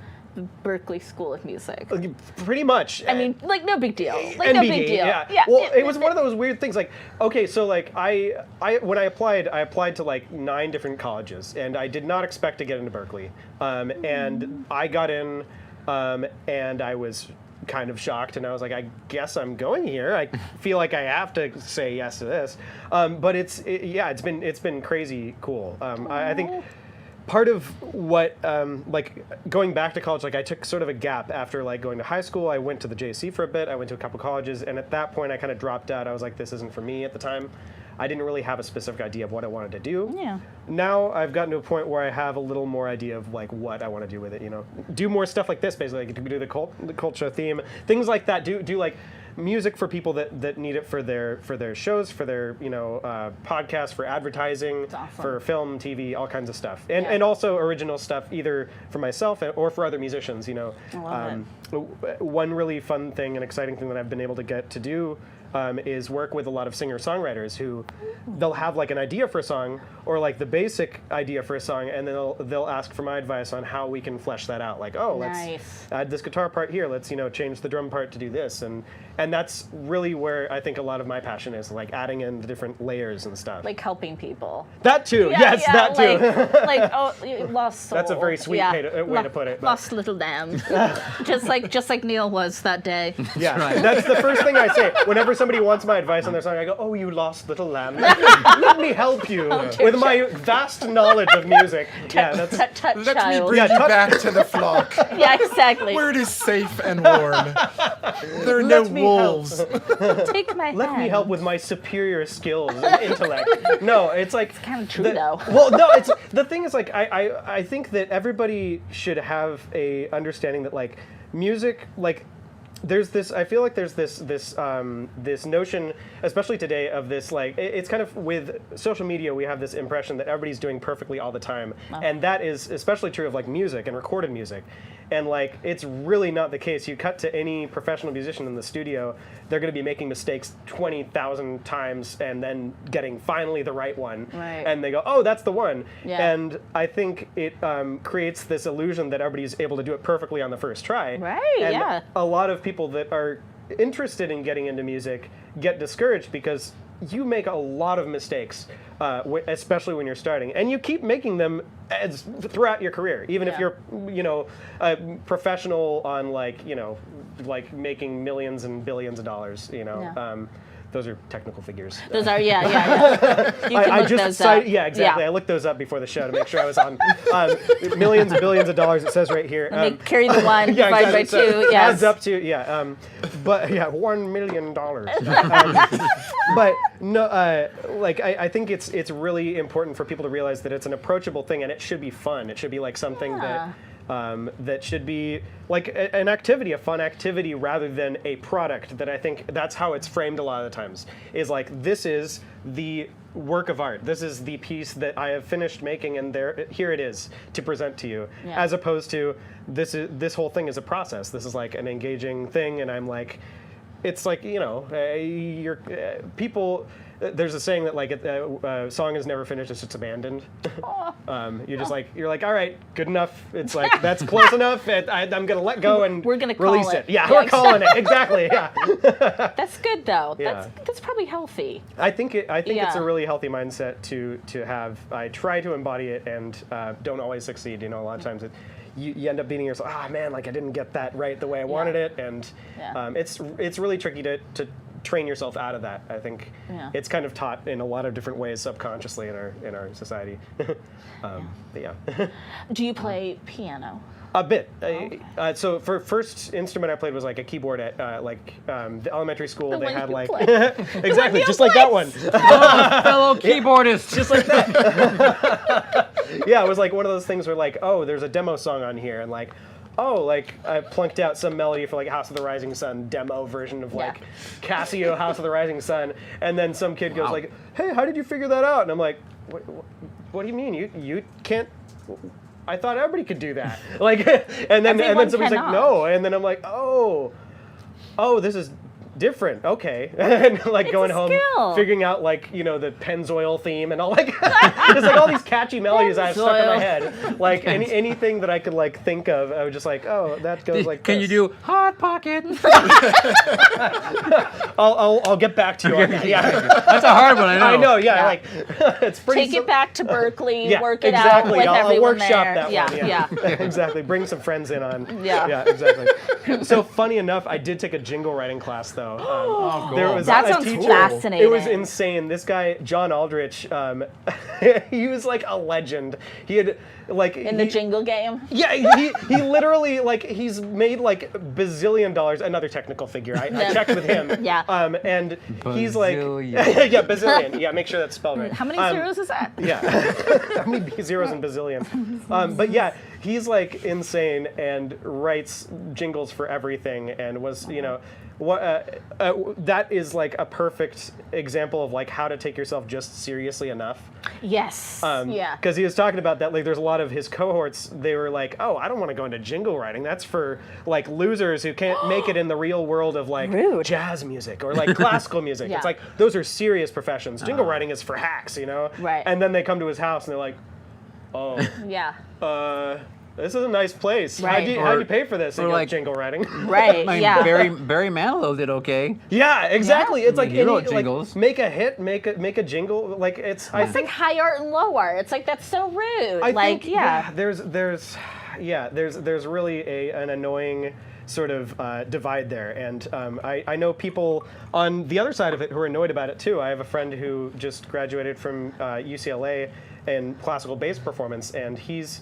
Berkeley School of Music. Pretty much. I mean, like, no big deal. Like, no NBD, big deal. yeah. Well, it was one of those weird things. Like, okay, so like I when I applied to like 9 different colleges, and I did not expect to get into Berkeley. And I got in, and I was kind of shocked, and I was like, I guess I'm going here. I feel like I have to say yes to this. But it's been crazy cool. I think part of what, like, going back to college, like, I took sort of a gap after, like, going to high school. I went to the JC for a bit. I went to a couple colleges, and at that point, I kind of dropped out. I was like, this isn't for me at the time. I didn't really have a specific idea of what I wanted to do. Yeah. Now I've gotten to a point where I have a little more idea of, like, what I want to do with it, you know. Do more stuff like this, basically. Like, do the CULTSHOW theme, things like that. Do like, music for people that need it for their shows, for their podcasts, for advertising, awesome. for film, TV, all kinds of stuff, and also original stuff either for myself or for other musicians. I love One really fun thing and exciting thing that I've been able to get to do is work with a lot of singer-songwriters who they'll have like an idea for a song or like the basic idea for a song, and then they'll ask for my advice on how we can flesh that out. Like, oh, Nice. let's add this guitar part here. Let's change the drum part to do this, and that's really where I think a lot of my passion is, like adding in the different layers and stuff. Like helping people. That too. Yeah, Yes, yeah, that too. like oh, you lost soul. That's a very sweet way to put it, but- Lost little lamb. just like Neil was that day. Yeah, right. That's the first thing I say whenever somebody wants my advice on their song. I go, "Oh, you lost little lamb. Let me help you with my vast knowledge of music." Yeah, that's Tut Let me child. bring Yeah, you tut- back to the flock, Yeah, exactly. where it is safe and warm. There are no Let me wolves. Take my let me hand. help with my superior skills and intellect. No, it's like Kind of true though. Well, no, it's the thing is like I think that everybody should have a understanding that like music, like there's this, I feel like there's this notion, especially today, of this like it's kind of with social media we have this impression that everybody's doing perfectly all the time, and that is especially true of like music and recorded music. And like it's really not the case. You cut to any professional musician in the studio, they're going to be making mistakes 20,000 times and then getting finally the right one. Right. And they go, oh, that's the one. Yeah. And I think it creates this illusion that everybody's able to do it perfectly on the first try. Right, And yeah. a lot of people that are interested in getting into music get discouraged because you make a lot of mistakes, especially when you're starting, and you keep making them throughout your career, even if Yeah. you're, a professional on like making millions and billions of dollars. Yeah. Those are technical figures. Those are yeah. You can look those up. Yeah, exactly. Yeah. I looked those up before the show to make sure I was on millions and billions of dollars. It says right here. They carry the one Yeah, divided by exactly. So two. it Yes. adds up to but yeah, $1 million. But no, I think it's really important for people to realize that it's an approachable thing and it should be fun. It should be like something Yeah. that should be like an activity, a fun activity, rather than a product. That I think that's how it's framed a lot of the times. Is like, this is the work of art. This is the piece that I have finished making, and here it is to present to you. Yeah. As opposed to this whole thing is a process. This is like an engaging thing, and I'm like, it's like people. there's a saying that like a song is never finished; it's just abandoned. You're like, all right, good enough. It's like that's close enough. I'm gonna let go and We're gonna release call it. Yeah, Yeah, we're calling it exactly. Yeah. That's good though. Yeah. That's probably healthy. I think it's Yeah. a really healthy mindset to have. I try to embody it and don't always succeed. You know, a lot of times you end up beating yourself. Ah, man, like I didn't get that right the way I wanted it, and it's really tricky to train yourself out of that. I think it's kind of taught in a lot of different ways subconsciously in our society. But yeah. Do you play piano? A bit. So for first instrument I played was like a keyboard at the elementary school. The They one had you like play. exactly you just like that one. Fellow keyboardist. Just like that. Yeah, it was like one of those things where like, oh, there's a demo song on here, and like, oh, like I plunked out some melody for like House of the Rising Sun demo version of like Casio House of the Rising Sun, and then some kid goes like, hey, how did you figure that out? And I'm like, what do you mean? You can't. I thought everybody could do that. Like, and then somebody's like, no, and then I'm like, oh, this is different. Okay, and like going home, figuring out like the Pennzoil theme and all like just like all these catchy melodies I have stuck in my head. Like anything that I could like think of, I was just like, oh, that goes like. Can this. you do Hot Pocket? I'll get back to you on that. Yeah, That's a hard one. I know. I know. Yeah, like it's pretty. Take it back to Berkeley. Yeah, work it exactly. out with I'll everyone workshop there. that yeah, one. Yeah, exactly. Bring some friends in on. Yeah. Exactly. So funny enough, I did take a jingle writing class though. There was That a sounds teacher. fascinating. It was insane. This guy, John Aldrich, he was like a legend. He had like in the jingle game. Yeah, he literally like he's made like bazillion dollars. Another technical figure. I checked with him. Yeah. And he's like Bazillion. bazillion. Yeah, make sure that's spelled right. How many zeros is that? Yeah. How many zeros and bazillion? But yeah, he's like insane and writes jingles for everything and was, that is like a perfect example of like how to take yourself just seriously enough. Yes. Yeah. Because he was talking about that, like there's a lot of his cohorts, they were like, oh, I don't want to go into jingle writing. That's for like losers who can't make it in the real world of like jazz music or like classical music. Yeah. It's like, those are serious professions. Jingle writing is for hacks, Right. And then they come to his house and they're like, oh, Yeah. this is a nice place. Right. How'd you pay for this? And Or he goes, like- jingle writing. Right. I mean, Yeah. Barry Manilow did okay. Yeah, exactly. It's like, You wrote like jingles. make a hit, make a jingle. Like it's. I It's like high art and low art. It's like that's so rude. I like think, there's really an annoying sort of divide there, and I know people on the other side of it who are annoyed about it too. I have a friend who just graduated from UCLA in classical bass performance, and he's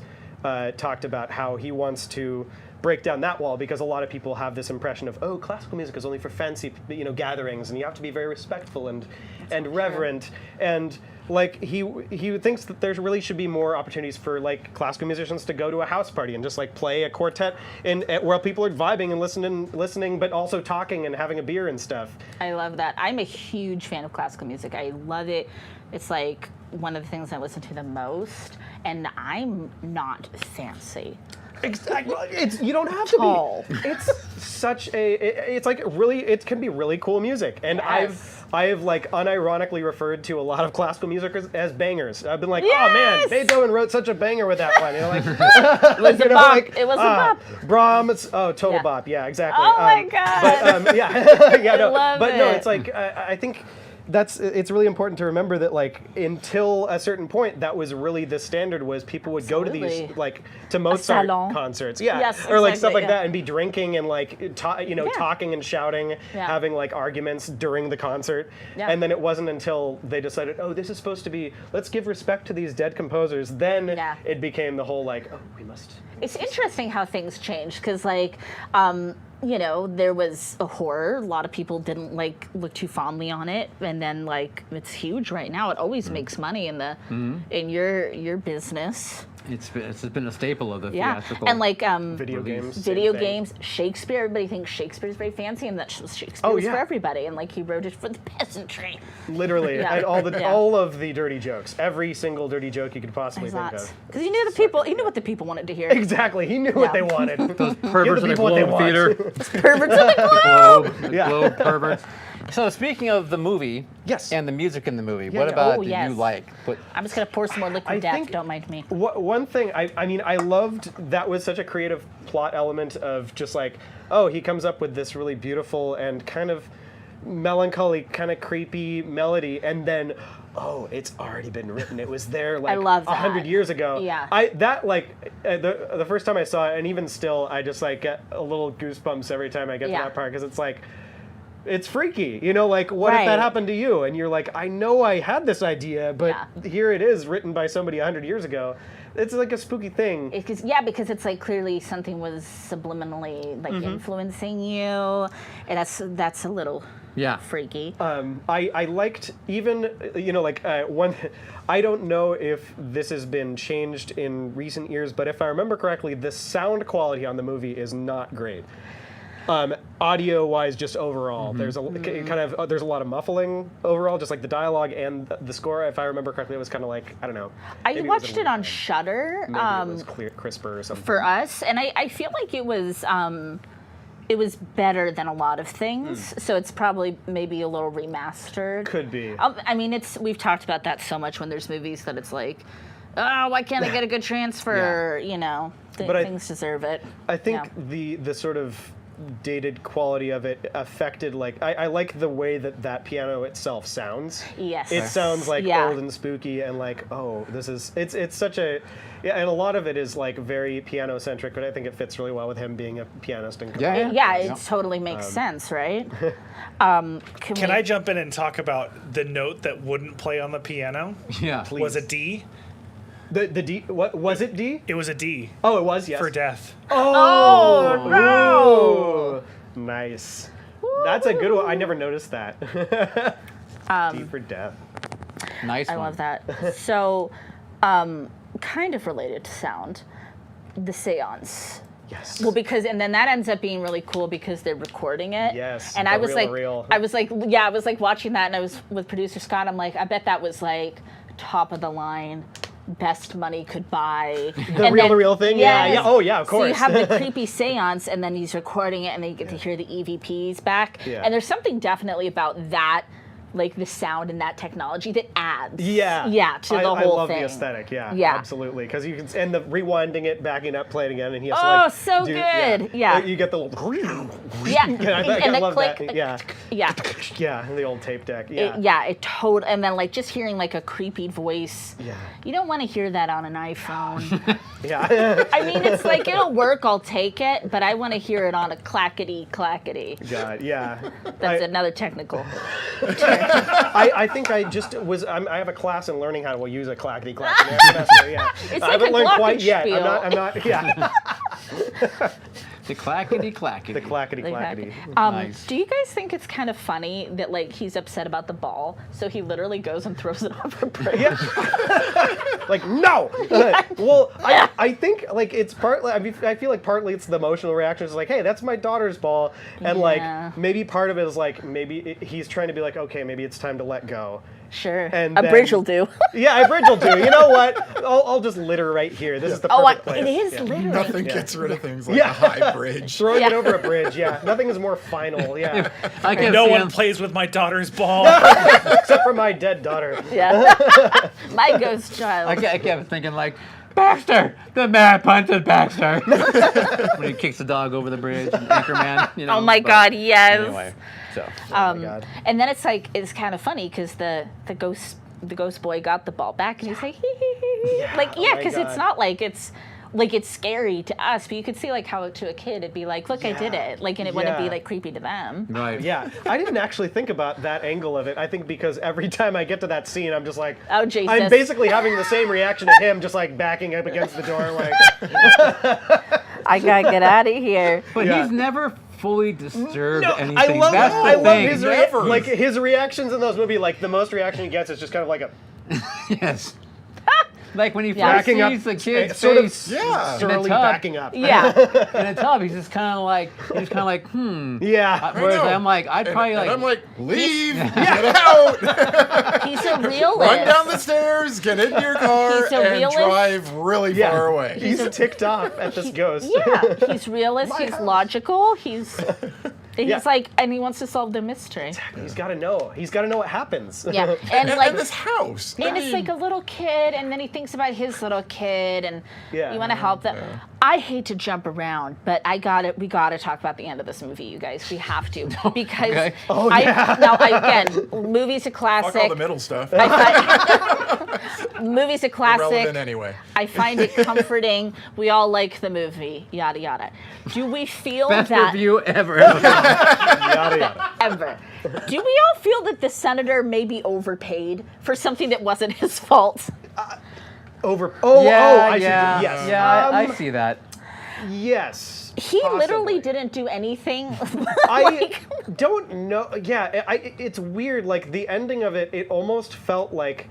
talked about how he wants to break down that wall because a lot of people have this impression of, oh, classical music is only for fancy gatherings and you have to be very respectful and reverent, and like he thinks that there really should be more opportunities for like classical musicians to go to a house party and just like play a quartet where people are vibing and listening but also talking and having a beer and stuff. I love that. I'm a huge fan of classical music. I love it. It's like one of the things I listen to the most, and I'm not fancy. Exactly. You don't have Tall. to be. It's such it's like really, it can be really cool music. And Yes. I have like unironically referred to a lot of classical music as bangers. I've been like, oh Yes! man, Beethoven wrote such a banger with that one. Like, It was a bop. It was a bop. Brahms, total Yeah. bop. Yeah, exactly. Oh my God. But yeah, no. love But no, it. it's like I think it's really important to remember that like until a certain point that was really the standard was people would go to these Absolutely. like to Mozart salon. concerts Yes, or like stuff exactly, like yeah. that and be drinking and like talking and shouting, Yeah. having like arguments during the concert. Yeah. And then it wasn't until they decided, oh, this is supposed to be, let's give respect to these dead composers, then Yeah. it became the whole like, oh, we must. It's interesting how things change because, like, there was a horror. A lot of people didn't look too fondly on it, and then like it's huge right now. It always makes money in the in your business. It's been a staple of the Yeah, theatrical. and like Video games. same video thing. games, Shakespeare. Everybody thinks Shakespeare's very fancy, and that Shakespeare Oh, was yeah. for everybody, and like he wrote it for the peasantry. Literally, Yeah. and Yeah. all of the dirty jokes, every single dirty joke you could possibly think of. Because he knew what the people wanted to hear. Exactly, he knew what Yeah. they wanted. Those perverts Give in the the people what they Globe want. Theater. Perverts of the Globe, the Yeah. Globe perverts. So speaking of the movie, Yes. and the music in the movie, Yeah, what yeah. about Oh, did yes. you like? What, I'm just gonna pour some more liquid I death. think- Don't mind me. One thing, I mean, I loved that was such a creative plot element of just like, oh, he comes up with this really beautiful and kind of melancholy, kind of creepy melody, and then, oh, it's already been written. It was there like love 100 that. years ago. Yeah. The first time I saw it, and even still, I just like get a little goosebumps every time I get Yeah. to that part because it's like. It's freaky, you know, like what if Right. that happened to you? And you're like, I know I had this idea, but here it is written by somebody 100 years ago. It's like a spooky thing. Because it's like clearly something was subliminally like influencing you, and that's a little yeah. freaky. I liked even, you know, like one, I don't know if this has been changed in recent years, but if I remember correctly, the sound quality on the movie is not great. Audio-wise, just overall, there's a there's a lot of muffling overall, just like the dialogue and the score. If I remember correctly, it was kind of like, I don't know. I maybe watched a it on little- Shudder Maybe it was crisper or something. for us, and I feel like it was better than a lot of things. So it's probably maybe a little remastered. Could be. I mean, we've talked about that so much when there's movies that it's like, oh, why can't I get a good transfer? You know, But things deserve it. I think Yeah. the sort of dated quality of it affected, like, I like the way that piano itself sounds. Yes. It sounds like Yeah. old and spooky and like, oh, it's such a, yeah, and a lot of it is like very piano centric, but I think it fits really well with him being a pianist and Yeah. Yeah, it totally makes sense, right? Can I jump in and talk about the note that wouldn't play on the piano? Yeah. Was a D. The D, what was it, D? It was a D Oh, it was, yes. for death. Oh, no! Oh, nice. That's a good one. I never noticed that. D for death. Nice I one. love that. So, kind of related to sound, the seance. Yes. Well, and then that ends up being really cool because they're recording it. Yes, And the I was reel-to-reel. I was like watching that, and I was with producer Scott. I'm like, I bet that was like top of the line, best money could buy. The reel-to-reel thing? Yeah, Yes. yeah. Oh, yeah, of So you course. have the creepy seance, and then he's recording it, and then you get to hear the EVPs back. Yeah. And there's something definitely about that, like the sound and that technology that adds. Yeah. Yeah, to the I whole love thing. the aesthetic, yeah. Yeah. Absolutely. Because you can, and the rewinding it, backing up, playing again, and he has to Oh, like. so good. Yeah. You get the little. Yeah. I and the love click. that. Yeah. Yeah. Yeah, the old tape deck. Yeah. And then like just hearing like a creepy voice. Yeah. You don't want to hear that on an iPhone. Yeah. I mean, it's like it'll work. I'll take it, but I want to hear it on a clackety clackety. God, yeah. That's I- another technical. I think I just was. I have a class in learning how to use a clackety clackety. semester, yeah. It's I like haven't a learned quite yet. glockenspiel. I'm not. Yeah. The clackety clackety. The clackety Like clackety. that. Nice. Do you guys think it's kind of funny that like he's upset about the ball, so he literally goes and throws it over a bridge? Like no. Well, I think like it's partly. I mean, I feel like partly it's the emotional reaction. It's like, hey, that's my daughter's ball, and Yeah. like maybe part of it is like maybe he's trying to be like, okay, maybe it's time to let go. Sure. And A then- bridge will do. Yeah, a bridge will do. You know what? I'll just litter right here. This is the perfect place. it is Yeah. literally. Nothing Yeah. gets rid of things like Yeah. a high bridge. Throwing it Yeah. over a bridge. Yeah, nothing is more final. Yeah, I kept No seeing- one plays with my daughter's ball. except for my dead daughter. Yeah. My ghost child. I kept thinking like, Baxter, the man punches Baxter. When he kicks the dog over the bridge, and Anchorman. You know. Oh my but God, yes. Anyway, so Oh my God. And then it's like it's kind of funny because the ghost boy got the ball back and he's like hee hee hee hee. Yeah, like oh yeah, my because it's God. not like it's scary to us, but you could see like how to a kid it'd be like, look, I did Yeah. it, like, and it wouldn't be Yeah. like creepy to them. right. Yeah, I didn't actually think about that angle of it. I think because every time I get to that scene, I'm just like, Oh, Jesus. I'm basically having the same reaction to him, just like backing up against the door, like, I gotta get out of here. But Yeah. he's never fully disturbed anything. I love That's it. the I love thing. his like his reactions in those movies. Like the most reaction he gets is just kind of like a Yes. Like when he Yeah. first backing up, sees the kid's sort of face Yeah. in surly the tub, backing up. Yeah. in a tub, he's just kind of like, Yeah. Whereas know. I'm like, I'd probably And like, I'm like, leave, get out, He's a realist. run down the stairs, get into your car, He's a and realist. drive really Yeah. far away. He's ticked off at this ghost. Yeah, he's realist. He's logical. He's He's like, and he wants to solve the mystery. He's got to know. He's got to know what happens. Yeah, and like this house. and it's like a little kid, and then he thinks about his little kid, and Yeah. you want to help them. Yeah. I hate to jump around, but we got to talk about the end of this movie, you guys. We have to because Okay. again, movie's a classic. Fuck all the middle stuff. Movie's a classic. Irrelevant anyway. I find it comforting. We all like the movie. Yada yada. Do we feel Best that review ever. Yada yada. ever? Do we all feel that the senator may be overpaid for something that wasn't his fault? I yeah, see. Yes. Yeah, I see that. Yes. He literally possibly. didn't do anything. I don't know. Yeah, it's weird. Like the ending of it, it almost felt like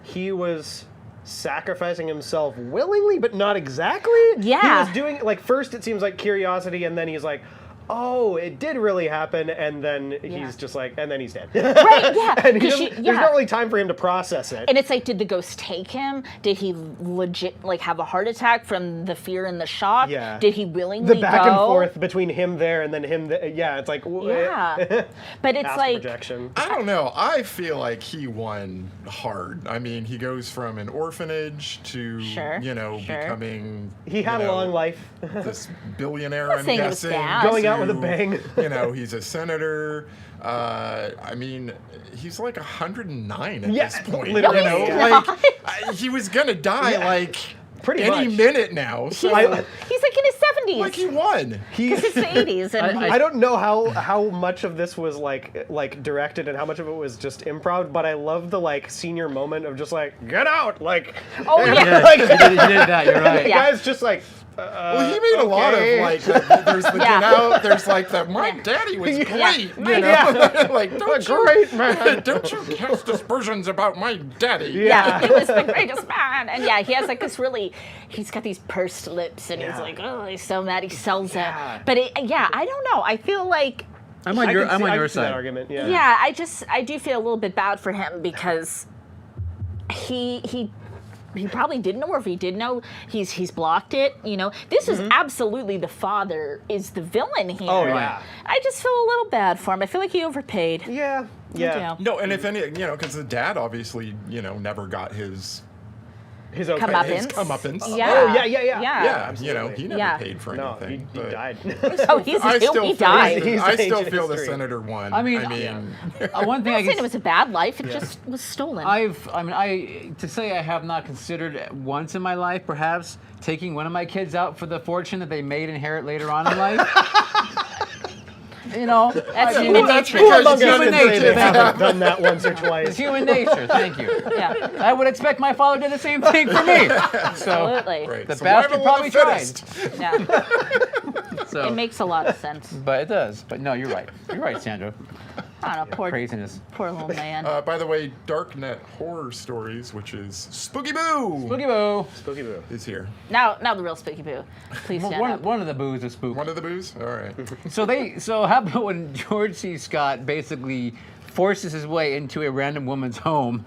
he was sacrificing himself willingly, but not exactly. Yeah. He was doing like first it seems like curiosity, and then he's like, oh, it did really happen, and then he's just like, and then he's dead. Right, yeah. And he 'cause doesn't- there's not really time for him to process it. And it's like, did the ghost take him? Did he legit like have a heart attack from the fear and the shock? Yeah. Did he willingly the back go? and forth between him there and then him there. Yeah, it's like, Yeah. But it's astral like, projection. I don't know. I feel like he won hard. I mean, he goes from an orphanage to, Sure, becoming. He had a long life. This billionaire, not I'm saying it was guessing. bad. Going out with a to, bang. He's a senator. I mean, he's like 109 at Yeah, this point. literally, yeah. He was gonna die like Pretty any much. minute now. So, he's like in his 70s. like he won. Because it's the 80s. And I don't know how much of this was like directed and how much of it was just improv, but I love the like senior moment of just like get out, like oh, yeah. Yeah, Like- he did that. You're right. the Yeah. guy's just like. Well, he made a lot of okay. like. There's the Yeah. get out. There's like the my daddy was great. You know, Yeah. like don't Great man. don't you cast aspersions about my daddy? Yeah, he was the greatest man. And yeah, he has like this really, he's got these pursed lips and he's Yeah. like, oh, he's so mad he sells Yeah. it. But I don't know. I feel like, I'm on I your can see that side. argument. Yeah. yeah, I do feel a little bit bad for him because he probably didn't know, or if he did know, he's blocked it. This is absolutely the father is the villain here. Oh, yeah. I just feel a little bad for him. I feel like he overpaid. Yeah. Yeah. do. No, and if any, because the dad obviously, never got his His okay. comeuppance. Yeah. Oh, yeah. Yeah, Absolutely. he never Yeah. paid for No, anything. he but died. Oh, he died. He's I still ancient feel the history. senator won. I mean, one thing I I'm saying guess it was a bad life. It just was stolen. to say I have not considered once in my life, perhaps taking one of my kids out for the fortune that they may inherit later on in life. That's Yeah, human well, that's nature. because Among you human didn't say nature. that. I haven't done that once or It's twice. human nature. Thank you. Yeah, I would expect my father did the same thing for me. So absolutely. Right. the Survival bastard of probably the tried. fittest. Yeah, So, it makes a lot of sense. but it does. But no, you're right. You're right, Sandra. I don't know, Craziness. poor little man. By the way, Darknet Horror Stories, which is Spooky Boo, Boogie Boo. Spooky Boo. is here. Now the real Spooky Boo. Please stand up. One of the boos is spook. One of the boos? All right. So how about when George C. Scott basically forces his way into a random woman's home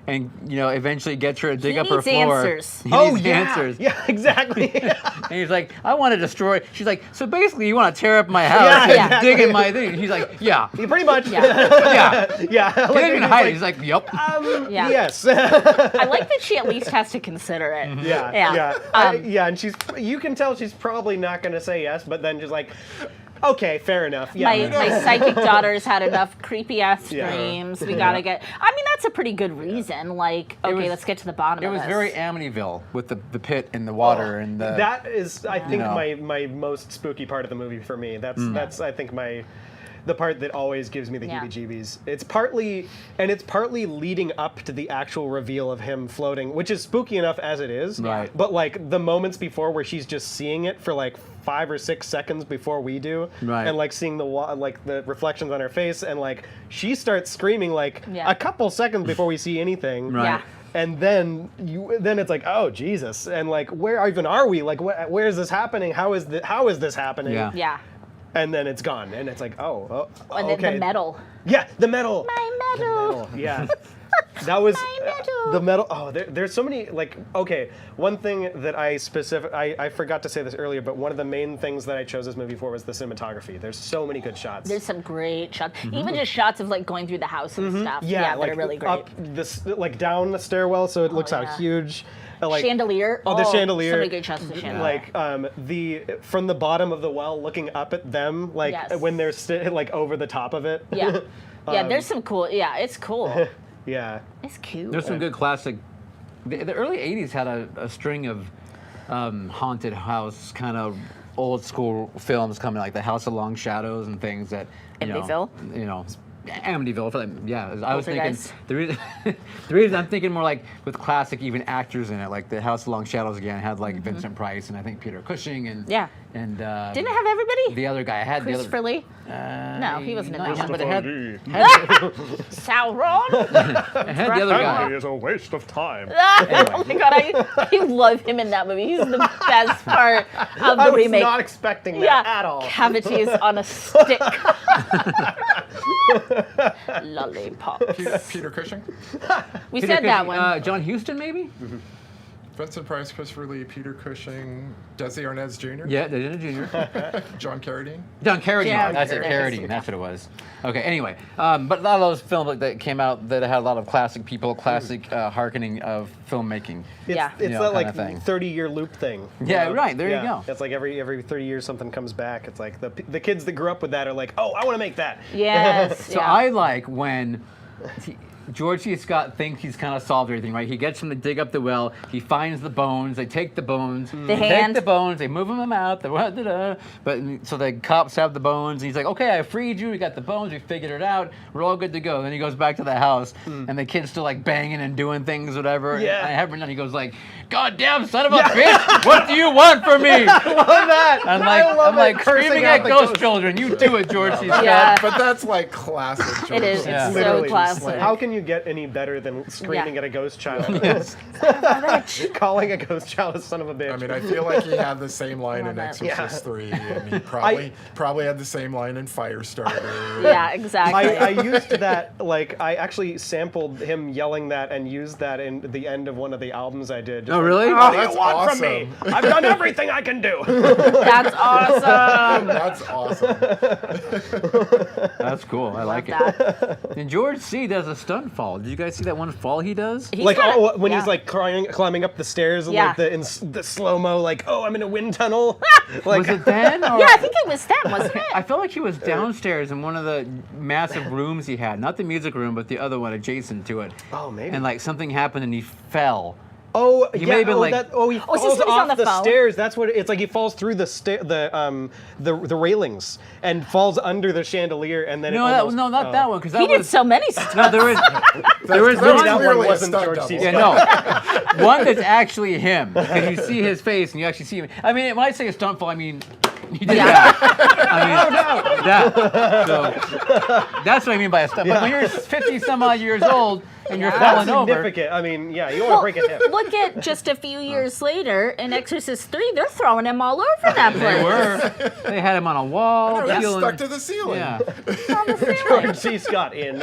and eventually gets her to dig He up her needs floor. answers. He Oh needs yeah. answers. Yeah, exactly. And he's like, I want to destroy. She's like, so basically you want to tear up my house Yeah, and exactly. dig in my thing. He's like, yeah. Yeah, pretty much. Yeah. Yeah. Yeah. He didn't even hide it. He's like, yep. Yeah. Yes. I like that she at least has to consider it. Yeah, Yeah. yeah. And you can tell she's probably not going to say yes, but then just like, okay, fair enough. Yeah. My psychic daughter's had enough creepy ass Yeah. dreams. We gotta get. I mean, that's a pretty good reason. Like, okay, was- let's get to the bottom It of was this. very Amityville with the pit and the water and the. That is, I think, know. my most spooky part of the movie for me. That's I think the part that always gives me the Yeah. heebie-jeebies. It's partly leading up to the actual reveal of him floating, which is spooky enough as it is. Right. But like the moments before where she's just seeing it for like 5 or 6 seconds before we do, Right. and like seeing the reflections on her face, and like she starts screaming like Yeah. a couple seconds before we see anything. Right. Yeah. And then it's like, oh Jesus, and like where even are we? Like where is this happening? How is this happening? Yeah. Yeah. And then it's gone, and it's like, And okay. then the metal. Yeah, the metal. My metal. Yeah. That was metal. the metal. Oh, there's so many. Like, okay, one thing that I forgot to say this earlier, but one of the main things that I chose this movie for was the cinematography. There's so many good shots. There's some great shots. Even just shots of like going through the house and stuff. yeah, that are really great. Up this, like down the stairwell, so it looks out yeah. huge. Like, Chandelier. Oh, the chandelier. So many good shots of the chandelier. Like the from the bottom of the well, looking up at them, like Yes. when they're like over the top of it. Yeah. Yeah, there's some cool. Yeah, it's cool. Yeah. It's cute. There's some good classic. The early '80s had a string of haunted house kind of old school films coming, like The House of Long Shadows and things that Amityville? Amityville. Yeah, I was thinking Poltergeist. the reason I'm thinking more like with classic even actors in it, like The House of Long Shadows again had like Vincent Price and I think Peter Cushing and Yeah. and Didn't it have everybody? the other guy I had Christopher Lee? No, he wasn't in that one. But it had Sauron? it had the other guy. is a waste of time. Oh my god, I love him in that movie. He's the best part of the I was remake. not expecting that Yeah, at all. cavities on a stick. Lollipops. Peter Cushing, We Peter said that Cushing, one. John Huston, maybe? Vincent Price, Christopher Lee, Peter Cushing, Desi Arnaz Jr., Yeah, they did a junior. John Carradine. John Carradine. Yeah, That's it, Carradine. Carradine. That's what it was. Okay, anyway. But a lot of those films that came out that had a lot of classic people, classic hearkening of filmmaking. Yeah. It's know, that like kinda thing. 30-year loop thing. Yeah, right, there you go. It's like every 30 years something comes back. It's like the kids that grew up with that are like, oh, I want to make that. Yes. So I like when George C. Scott thinks he's kind of solved everything, right? He gets them to dig up the well. He finds the bones. They take the bones. The they hand. take the bones. They move them out. But so the cops have the bones. And he's like, okay, I freed you. We got the bones. We figured it out. We're all good to go. Then he goes back to the house, and the kid's still like banging and doing things, whatever. Yeah. And every night he goes like, "Goddamn son of a bitch! What do you want from me?" I love that. I'm love like it. Cursing screaming out at the ghost children. You do it, George C. Scott. Yeah. But that's like classic. It is. George. Yeah. It's Literally so just classic. How can you get any better than screaming Yeah. at a ghost child? Yes. Calling a ghost child a son of a bitch. I mean, I feel like he had the same line in Love it. Exorcist 3, and he probably had the same line in Firestarter. Yeah, exactly. I used that, like, I actually sampled him yelling that and used that in the end of one of the albums I did. Just Oh, like, really? What do That's you want from me? awesome. I've done everything I can do. That's awesome. That's awesome. That's cool. I like Love it. And George C. does a stunt fall. Did you guys see that one fall he does? He's Like got a- when yeah. he's like climbing up the stairs and Yeah. like the slow mo, like, oh, I'm in a wind tunnel. Like, Was it then? Or Yeah, I think it was them, wasn't it? I felt like he was downstairs in one of the massive rooms he had. Not the music room, but the other one adjacent to it. Oh, maybe. And like something happened and he fell. Oh, He yeah. may have been Oh, like- he is this falls when he's off on the the phone? stairs. That's what it's like. He falls through the railings and falls under the chandelier, and then No, not that one, because that He did was so many stunts. no. There was That one. that one clearly a wasn't stunt George double. C. Yeah, no. One that's actually him. Because you see his face and you actually see him. I mean, when I say a stunt fall, I mean, he did that. I mean, that. So, that's what I mean by a stunt. But when you're 50 some odd years old and you're Yeah. That's falling over. significant. I mean, yeah, you don't want to break a hip. Look at just a few years later in Exorcist 3, they're throwing him all over that place. They were. They had him on a wall. He's peeling- stuck to the ceiling. Yeah. On the ceiling. George C. Scott in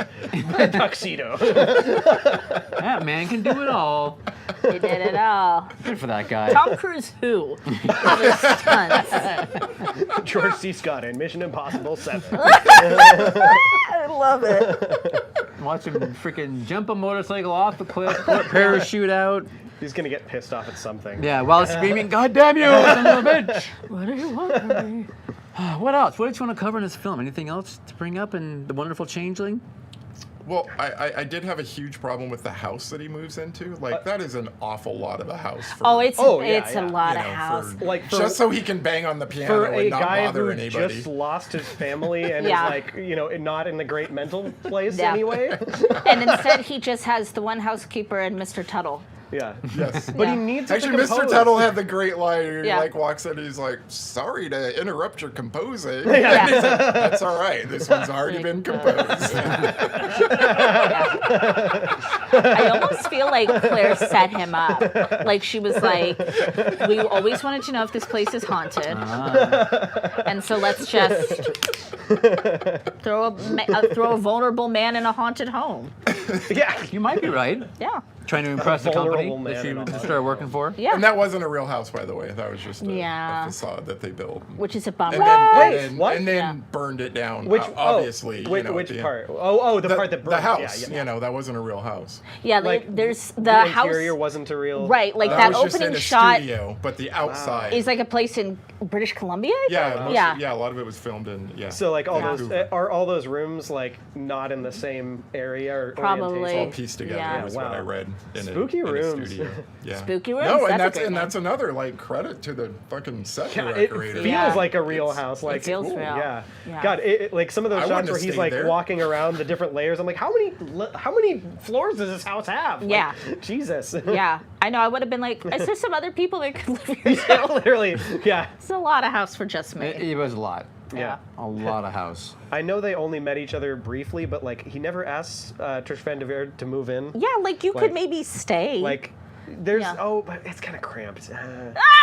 a tuxedo. That man can do it all. They did it all. Good for that guy. Tom Cruise who? All the stunts. George C. Scott in Mission Impossible 7. I love it. Watch him freaking jump a motorcycle off the cliff, parachute out. He's gonna get pissed off at something. Yeah, while screaming, "God damn you, son of a bitch!" What do you want from me? What else? What did you want to cover in this film? Anything else to bring up in The Wonderful Changeling? Well, I did have a huge problem with the house that he moves into. Like, that is an awful lot of a house. For, Oh, it's Oh, yeah, it's yeah. a lot you of know, house. for- Like for, just so he can bang on the piano for a and not guy bother who anybody. just lost his family and Yeah. is like, you know, not in the great mental place Yeah. anyway. And instead he just has the one housekeeper and Mr. Tuttle. Yeah. Yes. But he Yeah. needs it to Actually, Mr. compose. Tuttle had the great line. He Yeah. like walks in. He's like, "Sorry to interrupt your composing." Yeah. And he's like, "That's all right. This one's already been composed." I almost feel like Claire set him up. Like she was like, we always wanted to know if this place is haunted. And so let's just throw a vulnerable man in a haunted home. Yeah. You might be right. Yeah. Trying to impress the company vulnerable that man you and all just that. started working for. Yeah. And that wasn't a real house, by the way. That was just a Yeah. facade that they built. Which is a bummer. What? And then Yeah. burned it down. Which obviously, you know, which at the end. part? Oh, the part that burned. The house. Yeah, yeah. You know, that wasn't a real house. Yeah, Like, there's the, The house. interior wasn't a real. Right, like That that was just in opening a shot studio, but the outside. is like a place in British Columbia. I yeah, think? yeah. A lot of it was filmed in So like all those Vancouver. are all those rooms like not in the same area or Probably. It's all orientation? pieced together. Yeah. Is Wow. what I read in Spooky in rooms. a studio. Yeah. Spooky rooms, No, that's a and great name. that's another like credit to the fucking set Yeah, it decorator. feels Yeah. like a real house. Like feels ooh, real. Yeah. Yeah. God, like some of those I shots wouldn't where have he's stayed like there. walking around the different layers. I'm like, how many floors does this house have? Like, Yeah. Jesus. Yeah, I know. I would have been like, is there some other people that could live here? Yeah, literally. Yeah. It's a lot of house for just me. It was a lot. Yeah. A lot of house. I know they only met each other briefly, but like he never asked Trish Van Devere to move in. Yeah, like you Like- could maybe stay. Like there's Yeah. but it's kind of cramped.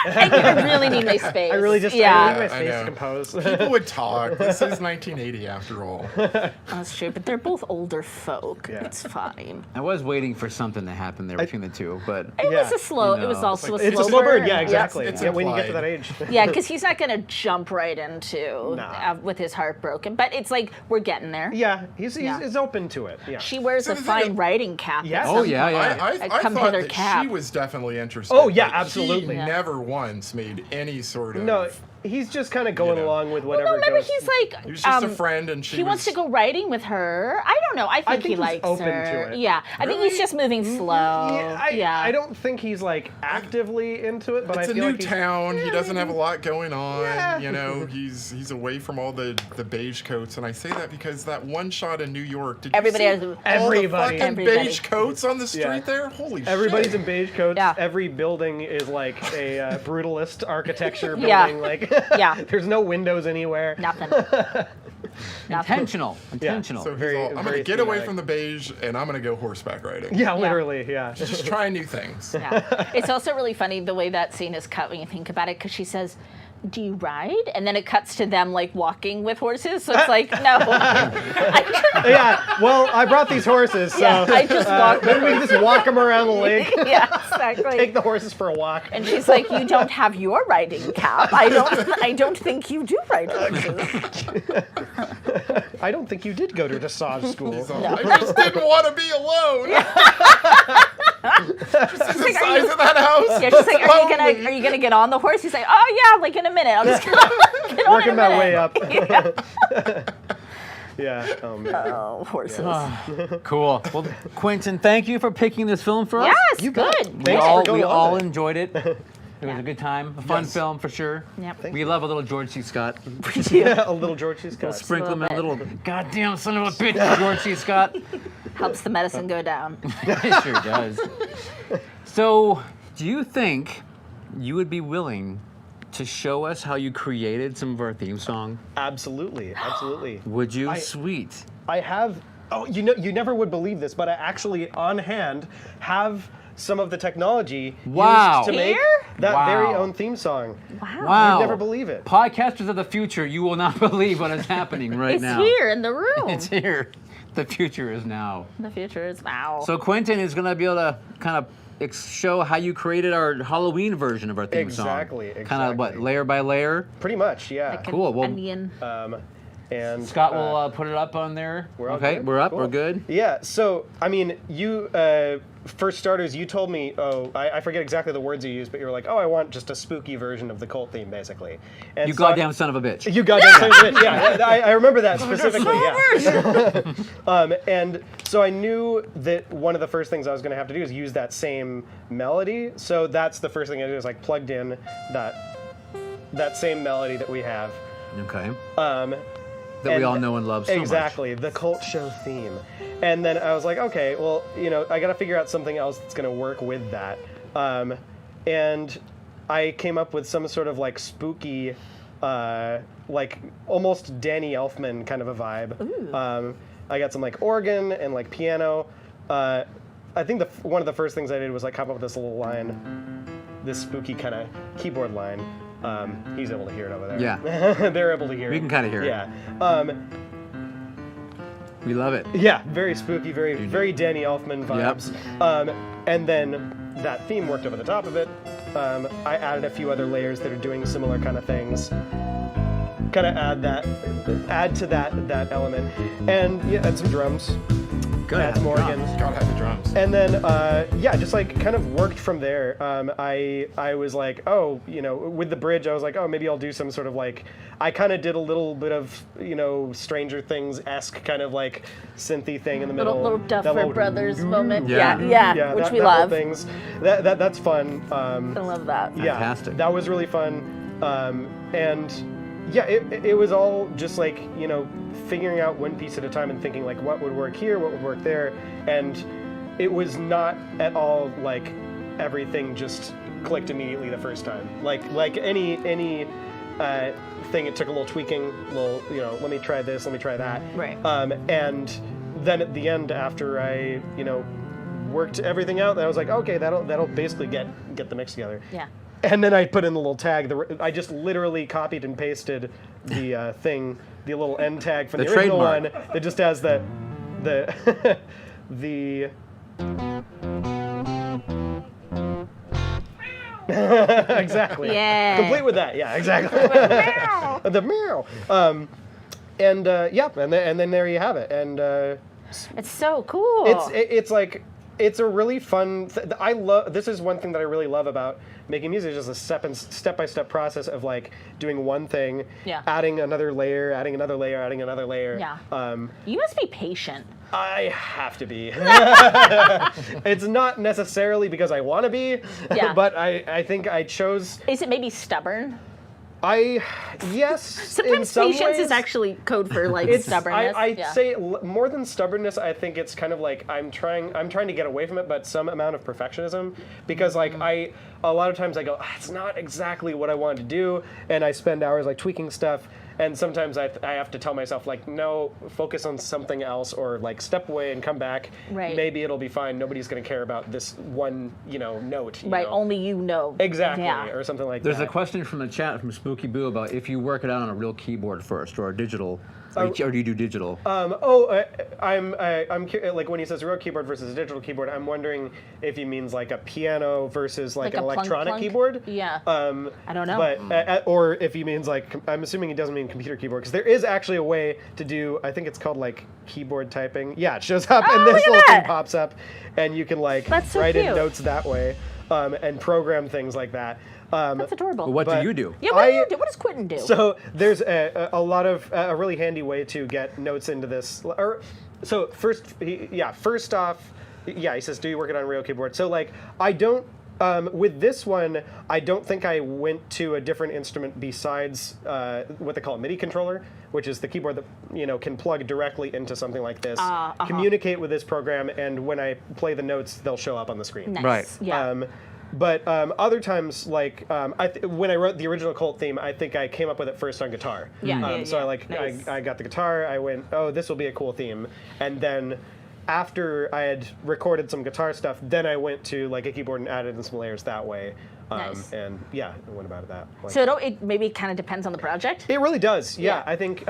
I really need my space. I really just I yeah, need my I space to know. compose. People would talk. This is 1980 after all. that's true. But they're both older folk. Yeah. It's fine. I was waiting for something to happen there between the two, but It Yeah. was a slow. You It was know, also It's a a slow burn. Yeah, exactly. It's Yeah, when you get to implied. that age. Yeah, because he's not gonna jump right into Nah. with his heart broken. But it's like we're getting there. Yeah, he's Yeah. open to it. Yeah. She wears So a the thing fine is- riding cap. Yes. at Oh, some yeah, point. yeah. I come thought hither that cap. she was definitely interested. Oh, yeah, but absolutely. He Yeah. never once made any sort of. No, he's just kind of going You know. along with Well, whatever no, remember goes. he's like He was just a friend, and she he wants was- to go riding with her. I don't know. I think, think he he's likes open her. to it. Yeah, I think he's just moving slow. I don't think he's like actively into it, but It's I a feel new like he's, town. He doesn't have a lot going on. Yeah. You know, he's away from all the beige coats, and I say that because that one shot in New York. Did Everybody you has see all Everybody. the fucking Everybody. beige coats on the street Yeah. there? Holy everybody's shit! in beige coats. Yeah. Every building is like a brutalist architecture building. Yeah. Like Yeah. there's no windows anywhere. Nothing. intentional. Intentional. So he's Very- all, I'm going very to get away thematic. from the beige, and I'm going to go horseback riding. Yeah, literally. Yeah. Just try new things. Yeah. It's also really funny the way that scene is cut when you think about it, because she says, "Do you ride?" And then it cuts to them like walking with horses. So it's like, no. Yeah. Well, I brought these horses, so Yeah, I just walk. maybe we can just walk them around the lake. Yeah, exactly. Take the horses for a walk. And she's like, "You don't have your riding cap. I don't think you do ride horses." I don't think you did go to dressage school. So I just didn't want to be alone. Just see the size of that house. Yeah, she's like, Lonely. are you gonna get on the horse?" He's like, "Oh yeah, like in a minute. I'll just get on in Working a my minute." way up. Yeah. Yeah. Oh man. Oh, horses. Cool. Well, Quinten, thank you for picking this film for us. Yes, You good. bet. We Thanks all, for going we on all with it. enjoyed it. It was a good time, a fun Yes. film for sure. Yep. We love a little George C. Scott. Yeah, a little George C. Scott. Sprinkle him in a little little goddamn son of a bitch, George C. Scott. Helps the medicine go down. It sure does. So, do you think you would be willing to show us how you created some of our theme song? Absolutely, absolutely. Would you? I- Sweet. I have. Oh, you never would believe this, but I actually on hand have some of the technology Wow. used to make Here? that Wow. very own theme song. Wow. Wow. You'd never believe it. Podcasters of the future, you will not believe what is happening right It's now. here in the room. It's here. The future is now. The future is wow. So Quinten is going to be able to kind of show how you created our Halloween version of our theme song. Exactly, Kind of what, exactly. layer by layer? Pretty much, yeah. Like an Cool, well- onion. And Scott will put it up on there. we're all Okay, good? we're up, Cool. we're good. Yeah. So I mean, you for starters, you told me. Oh, I forget exactly the words you used, but you were like, "Oh, I want just a spooky version of the cult theme, basically." And You so goddamn son of a bitch. You goddamn son of a bitch. Yeah, I remember that specifically. Yeah. And so I knew that one of the first things I was going to have to do is use that same melody. So that's the first thing I did is like plugged in that same melody that we have. Okay. That we all know and love so much. Exactly, the cult show theme. And then I was like, okay, well, I got to figure out something else that's going to work with that. And I came up with some sort of like spooky, like almost Danny Elfman kind of a vibe. I got some like organ and like piano. I think one of the first things I did was like come up with this little line, this spooky kind of keyboard line. He's able to hear it over there. Yeah. They're able to hear it. We can kind of hear it. Yeah. We love it. Yeah, very spooky, very Danny Elfman vibes. Yep. And then that theme worked over the top of it. I added a few other layers that are doing similar kind of things. Kind of add to that element, and add some drums. Add some organs. Gotta have the drums. And then, just like kind of worked from there. I was like, with the bridge, I was like, maybe I'll do some sort of like, I kind of did a little bit of, Stranger Things-esque kind of like synthy thing in the middle. Little Duffer Brothers moment. Yeah. Yeah, which we that love. Things. That's fun. I love that. Yeah, Fantastic. that was really fun. It was all just like, figuring out one piece at a time and thinking like what would work here, what would work there. And it was not at all like everything just clicked immediately the first time. Like any thing, it took a little tweaking, let me try this, let me try that. Right. And then at the end, after I, worked everything out, I was like, okay, that'll basically get the mix together. Yeah. And then I put in the little tag. I just literally copied and pasted the thing, the little end tag from the original trademark. one that just has the exactly. Yeah. Complete with that. Yeah, exactly. The meow. And then there you have it. And It's so cool. it's like. It's a really fun. This is one thing that I really love about making music. Is just a step-by-step process of like doing one thing, adding another layer, adding another layer, adding another layer. Yeah. You must be patient. I have to be. It's not necessarily because I want to be, but I think I chose. Is it maybe stubborn? Yes. Sometimes in some patience ways, is actually code for like stubbornness. I'd say more than stubbornness. I think it's kind of like I'm trying to get away from it, but some amount of perfectionism, because like a lot of times I go, it's not exactly what I wanted to do, and I spend hours like tweaking stuff. And sometimes I have to tell myself, like, no, focus on something else, or like step away and come back. Right. Maybe it'll be fine. Nobody's going to care about this one, note. Right. know? Only you know. Exactly. Yeah. Or something like There's that. a question from the chat from Spooky Boo about if you work it out on a real keyboard first or a digital, or do you do digital? I'm like when he says real keyboard versus a digital keyboard, I'm wondering if he means like a piano versus like an a electronic plunk? keyboard. Yeah. I don't know. But or if he means like, I'm assuming he doesn't mean computer keyboard, because there is actually a way to do. I think it's called like keyboard typing. Yeah, it shows up and this look at little thing that. pops up, and you can like That's so write in cute. notes that way, and program things like that. That's adorable. What do you do? Yeah. What do you do? What does Quinten do? So there's a lot of a really handy way to get notes into this. So first off, he says, do you work it on a real keyboard? So like I don't. With this one, I don't think I went to a different instrument besides what they call a MIDI controller, which is the keyboard that can plug directly into something like this, communicate with this program, and when I play the notes, they'll show up on the screen. Nice. Right. Yeah. But other times, like when I wrote the original Cult theme, I think I came up with it first on guitar. So Nice. I got the guitar. I went, this will be a cool theme, and then after I had recorded some guitar stuff, then I went to like a keyboard and added in some layers that way. Nice. And I went about it that way. So it maybe kind of depends on the project. It really does. Yeah, Yeah. I think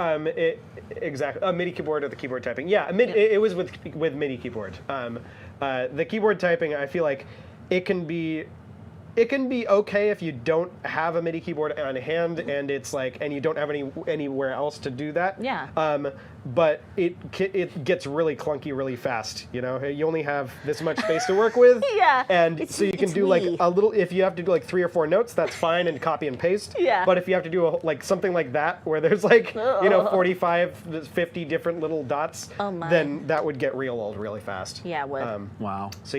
exactly a MIDI keyboard or the keyboard typing. Yeah, it was with MIDI keyboard. The keyboard typing, I feel like it can be okay if you don't have a MIDI keyboard on hand and it's like, and you don't have anywhere else to do that. Yeah. But it gets really clunky really fast. You only have this much space to work with. Yeah. And so you can it's do like wee. a little. If you have to do like 3 or 4 notes, that's fine, and copy and paste. Yeah. But if you have to do like something like that, where there's like 45, 50 different little dots, Oh my. then that would get real old really fast. Yeah, it would. Wow. So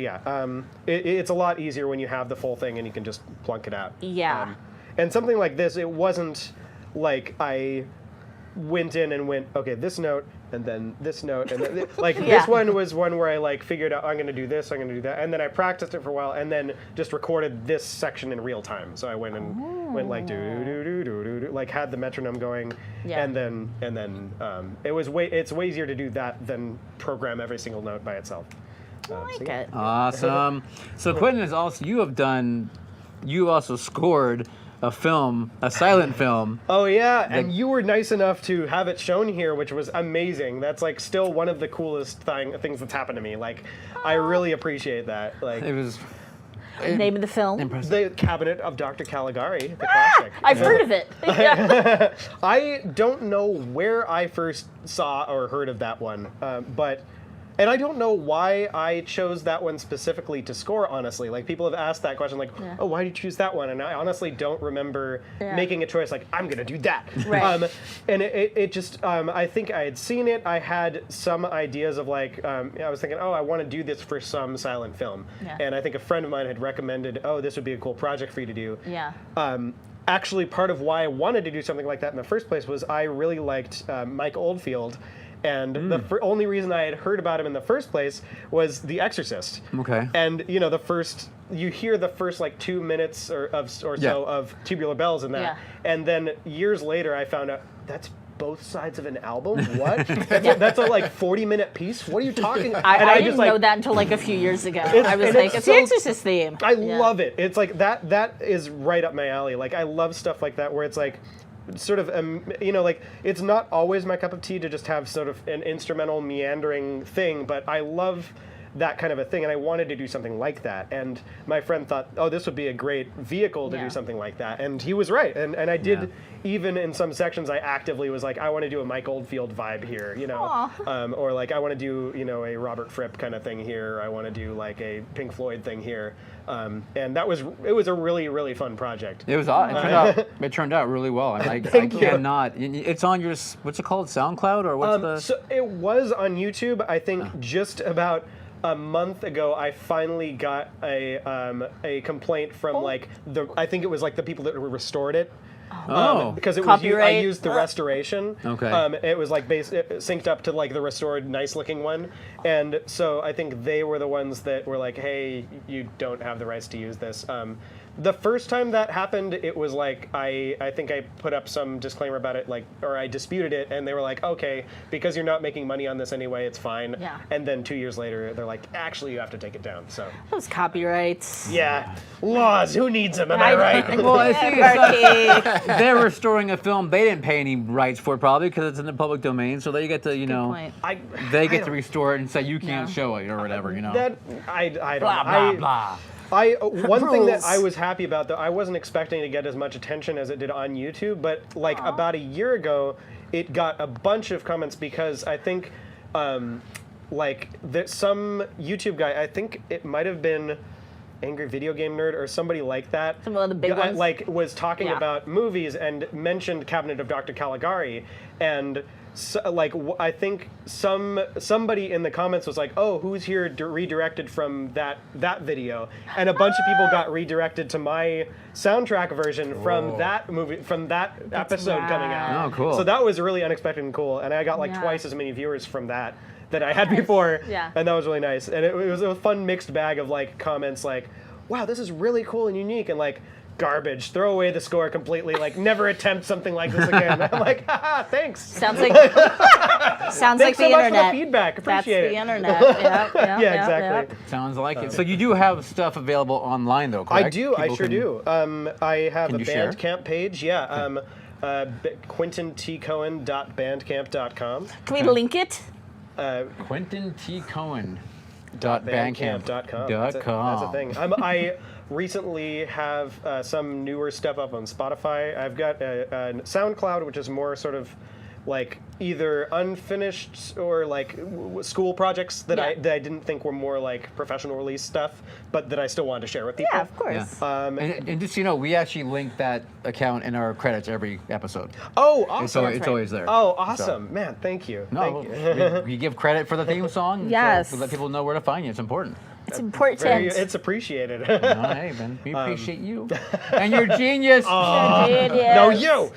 it's a lot easier when you have the full thing and you can just plunk it out. Yeah. And something like this, it wasn't like I went in and went, okay, this note, and then this note, and then like this one was one where I like figured out I'm going to do this, I'm going to do that, and then I practiced it for a while, and then just recorded this section in real time. So I went and went like do do do do do do, like had the metronome going, and then it's way easier to do that than program every single note by itself. I like it. Awesome. So Quinten is also you also scored a film, a silent film. Oh yeah, and you were nice enough to have it shown here, which was amazing. That's like still one of the coolest things that's happened to me. Like, I really appreciate that. Like, It was Name of the film? impressive. The Cabinet of Dr. Caligari, the classic. I've heard of it. Yeah. I don't know where I first saw or heard of that one, and I don't know why I chose that one specifically to score, honestly. Like, people have asked that question, like, oh, why did you choose that one? And I honestly don't remember making a choice like, I'm going to do that. Right. And it just, I think I had seen it. I had some ideas of, like, I was thinking, oh, I want to do this for some silent film. Yeah. And I think a friend of mine had recommended, oh, this would be a cool project for you to do. Yeah. Actually, part of why I wanted to do something like that in the first place was I really liked Mike Oldfield. And the only reason I had heard about him in the first place was The Exorcist. Okay. And you hear the first like 2 minutes or so of Tubular Bells in that, and then years later I found out that's both sides of an album. What? That's a like 40-minute piece. What are you talking? I didn't know that until like a few years ago. I was like, it's the Exorcist theme. I love it. It's like that. That is right up my alley. Like I love stuff like that where it's like. Sort of, like it's not always my cup of tea to just have sort of an instrumental meandering thing, but I love that kind of a thing, and I wanted to do something like that. And my friend thought, oh, this would be a great vehicle to do something like that, and he was right. And I did, even in some sections, I actively was like, I want to do a Mike Oldfield vibe here, or like I want to do, a Robert Fripp kind of thing here. Or I want to do like a Pink Floyd thing here. And it was a really, really fun project. It was it turned out really well. I cannot. It's on your what's it called, SoundCloud or what's the? So it was on YouTube. I think just about a month ago, I finally got a complaint from I think it was like the people that restored it. Because it was I used the restoration. Okay. It was like synced up to like the restored, nice looking one, and so I think they were the ones that were like, "Hey, you don't have the rights to use this." The first time that happened, it was like I think I put up some disclaimer about it, or I disputed it, and they were like, "Okay, because you're not making money on this anyway, it's fine." Yeah. And then 2 years later, they're like, "Actually, you have to take it down." So. Those copyrights. Yeah, laws. Who needs them? Am I right? Well, I see Marky. they're restoring a film. They didn't pay any rights for it probably because it's in the public domain. So they get to point. they get to restore it and say you can't show it or whatever. That I don't blah know. blah blah. One thing that I was happy about, though, I wasn't expecting to get as much attention as it did on YouTube, but about a year ago, it got a bunch of comments because I think, that some YouTube guy, I think it might have been Angry Video Game Nerd or somebody like that, some of the big ones, was talking about movies and mentioned Cabinet of Dr. Caligari, and. So, I think somebody in the comments was like, "Oh, who's here redirected from that video?" And a bunch of people got redirected to my soundtrack version from that movie, from that episode coming out. Oh, cool! So that was really unexpected and cool, and I got twice as many viewers from that I had before, and that was really nice. And it was a fun mixed bag of comments like, "Wow, this is really cool and unique," and garbage, throw away the score completely, never attempt something like this again. I'm like, haha, thanks. Sounds like the so internet. Much for the feedback. Appreciate That's it. the internet. Yeah, exactly. Sounds like it. So you do have stuff available online though, correct? I do. I sure do. I have a Bandcamp page. Yeah. QuintenTCohen.bandcamp.com. Can we link it? QuintenTCohen.bandcamp.com. That's a thing. I recently have some newer stuff up on Spotify. I've got a SoundCloud, which is more sort of either unfinished or school projects that I didn't think were more professional release stuff, but that I still wanted to share with people. Yeah, of course. Yeah. And just we actually link that account in our credits every episode. Oh, awesome! It's always there. Oh, awesome, man! Thank you. No, thank you. we give credit for the theme song. Yes. So let people know where to find you. It's important. It's important. It's appreciated. Oh, hey, man, we appreciate you. And you're genius. Genius. No, you.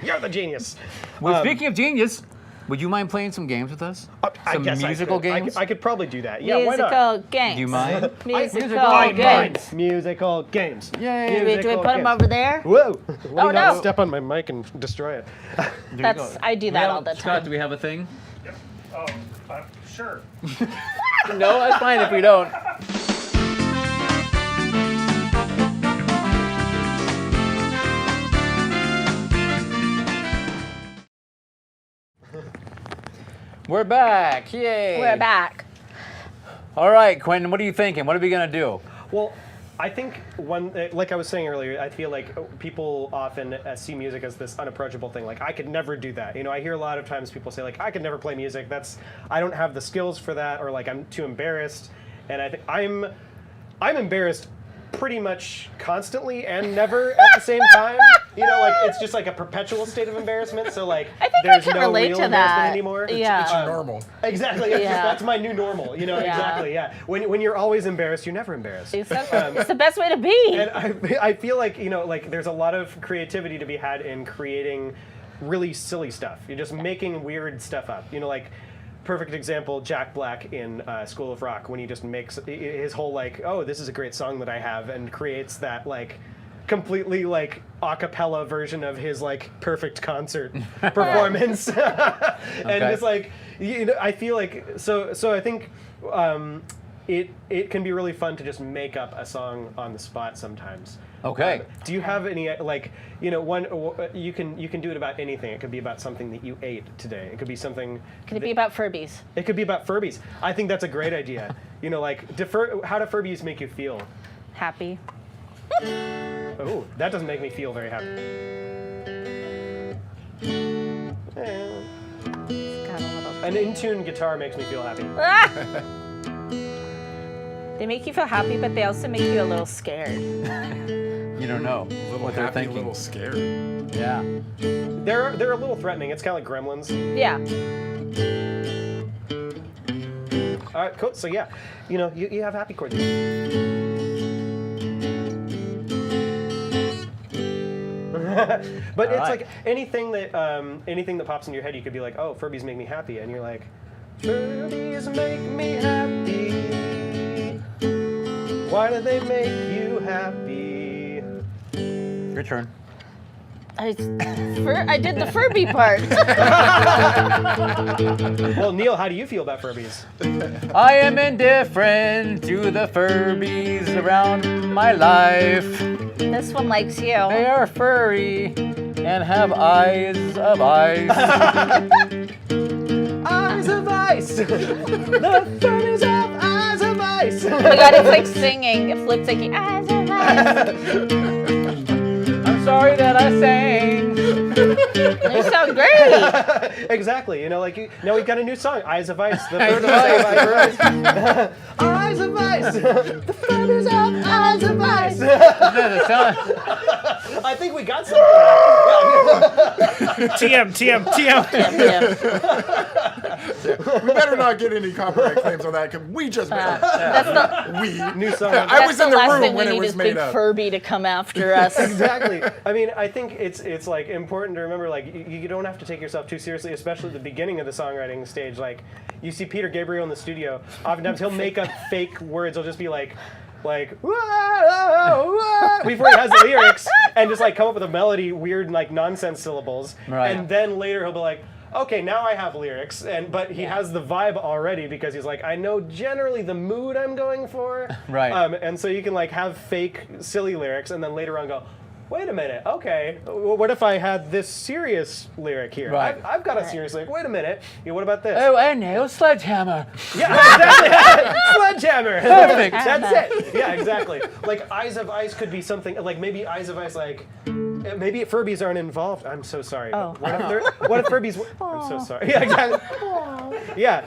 You're the genius. Well, speaking of genius, would you mind playing some games with us? I Some guess musical games? I could probably do that. Yeah, why Musical not? games. Do you mind? Musical I games. mind musical games. Yay. Do we put them over there? Whoa! Let me no. not step on my mic and destroy it. There you That's go. I do that all the Scott, time. do we have a thing? Oh, sure. No, that's fine if we don't. We're back. Yay. We're back. All right, Quinten, what are you thinking? What are we going to do? Well, I think like I was saying earlier, I feel like people often see music as this unapproachable thing. Like, I could never do that. You know, I hear a lot of times people say, like, I could never play music. I don't have the skills for that, or like I'm too embarrassed. And I think I'm embarrassed pretty much constantly and never at the same time. You know, like it's just like a perpetual state of embarrassment. So like I think there's I can no relate real to embarrassment that. anymore. Yeah. It's your normal. Exactly. Yeah. That's my new normal. You know, Yeah. exactly. Yeah. When you're always embarrassed, you're never embarrassed. It's the best way to be. And I feel like, you know, like there's a lot of creativity to be had in creating really silly stuff. You're just making weird stuff up. You know, like perfect example, Jack Black in School of Rock, when he just makes his whole like, oh, this is a great song that I have, and creates that like completely like a cappella version of his like perfect concert performance. And just like, you know, I feel like so I think it can be really fun to just make up a song on the spot sometimes. Okay. Do you have any like, you know, one you can do it about anything. It could be about something that you ate today. It could be something. Can it be about Furbies? It could be about Furbies. I think that's a great idea. You know, like how do Furbies make you feel? Happy. Oh, that doesn't make me feel very happy. Got a little. An in-tune guitar makes me feel happy. They make you feel happy, but they also make you a little scared. You don't know A little what they're happy, a thinking. little scared. Yeah. They're a little threatening. It's kind of like Gremlins. Yeah. All right, cool. So yeah, you know, you have happy chords. But it's right. like anything that pops in your head, you could be like, oh, Furbies make me happy, and you're like, Furbies make me happy. Why do they make you happy? Your turn. I did the Furby part. Well, Neil, how do you feel about Furbies? I am indifferent to the Furbies around my life. This one likes you. They are furry and have eyes of ice. Eyes of ice. The Furbies have eyes of ice. Oh my god, it's like singing. It flips like eyes of ice. I'm sorry that I sang. You sound great. Exactly. You know, like now we've got a new song, Eyes of Ice. The Furbies have eyes of ice. The Furbies have eyes of ice. Does it sound- I think we got something. TM. We better not get any copyright claims on that because we just made it. That's the, We. New song. I was that's in the the last room thing when we it need was is made Big up. Furby to come after us. Exactly. I mean, I think it's like important to remember, like you don't have to take yourself too seriously, especially at the beginning of the songwriting stage. Like you see Peter Gabriel in the studio, oftentimes he'll make up fake words. He'll just be like "Whoa, whoa," before he has the lyrics, and just like come up with a melody, weird like nonsense syllables, Right. and then later he'll be like, okay, now I have lyrics, but he has the vibe already because he's like, I know generally the mood I'm going for, Right. And so you can like have fake silly lyrics, and then later on go, wait a minute, okay, what if I had this serious lyric here? Right. I've got a serious lyric. Wait a minute, what about this? Oh, I know, sledgehammer. Yeah, exactly. Sledgehammer. Perfect. That's it. Yeah, exactly. Like Eyes of Ice could be something like maybe Eyes of Ice like maybe Furbies aren't involved. I'm so sorry. Oh. What if Furbies? I'm so sorry. Yeah, exactly. Yeah.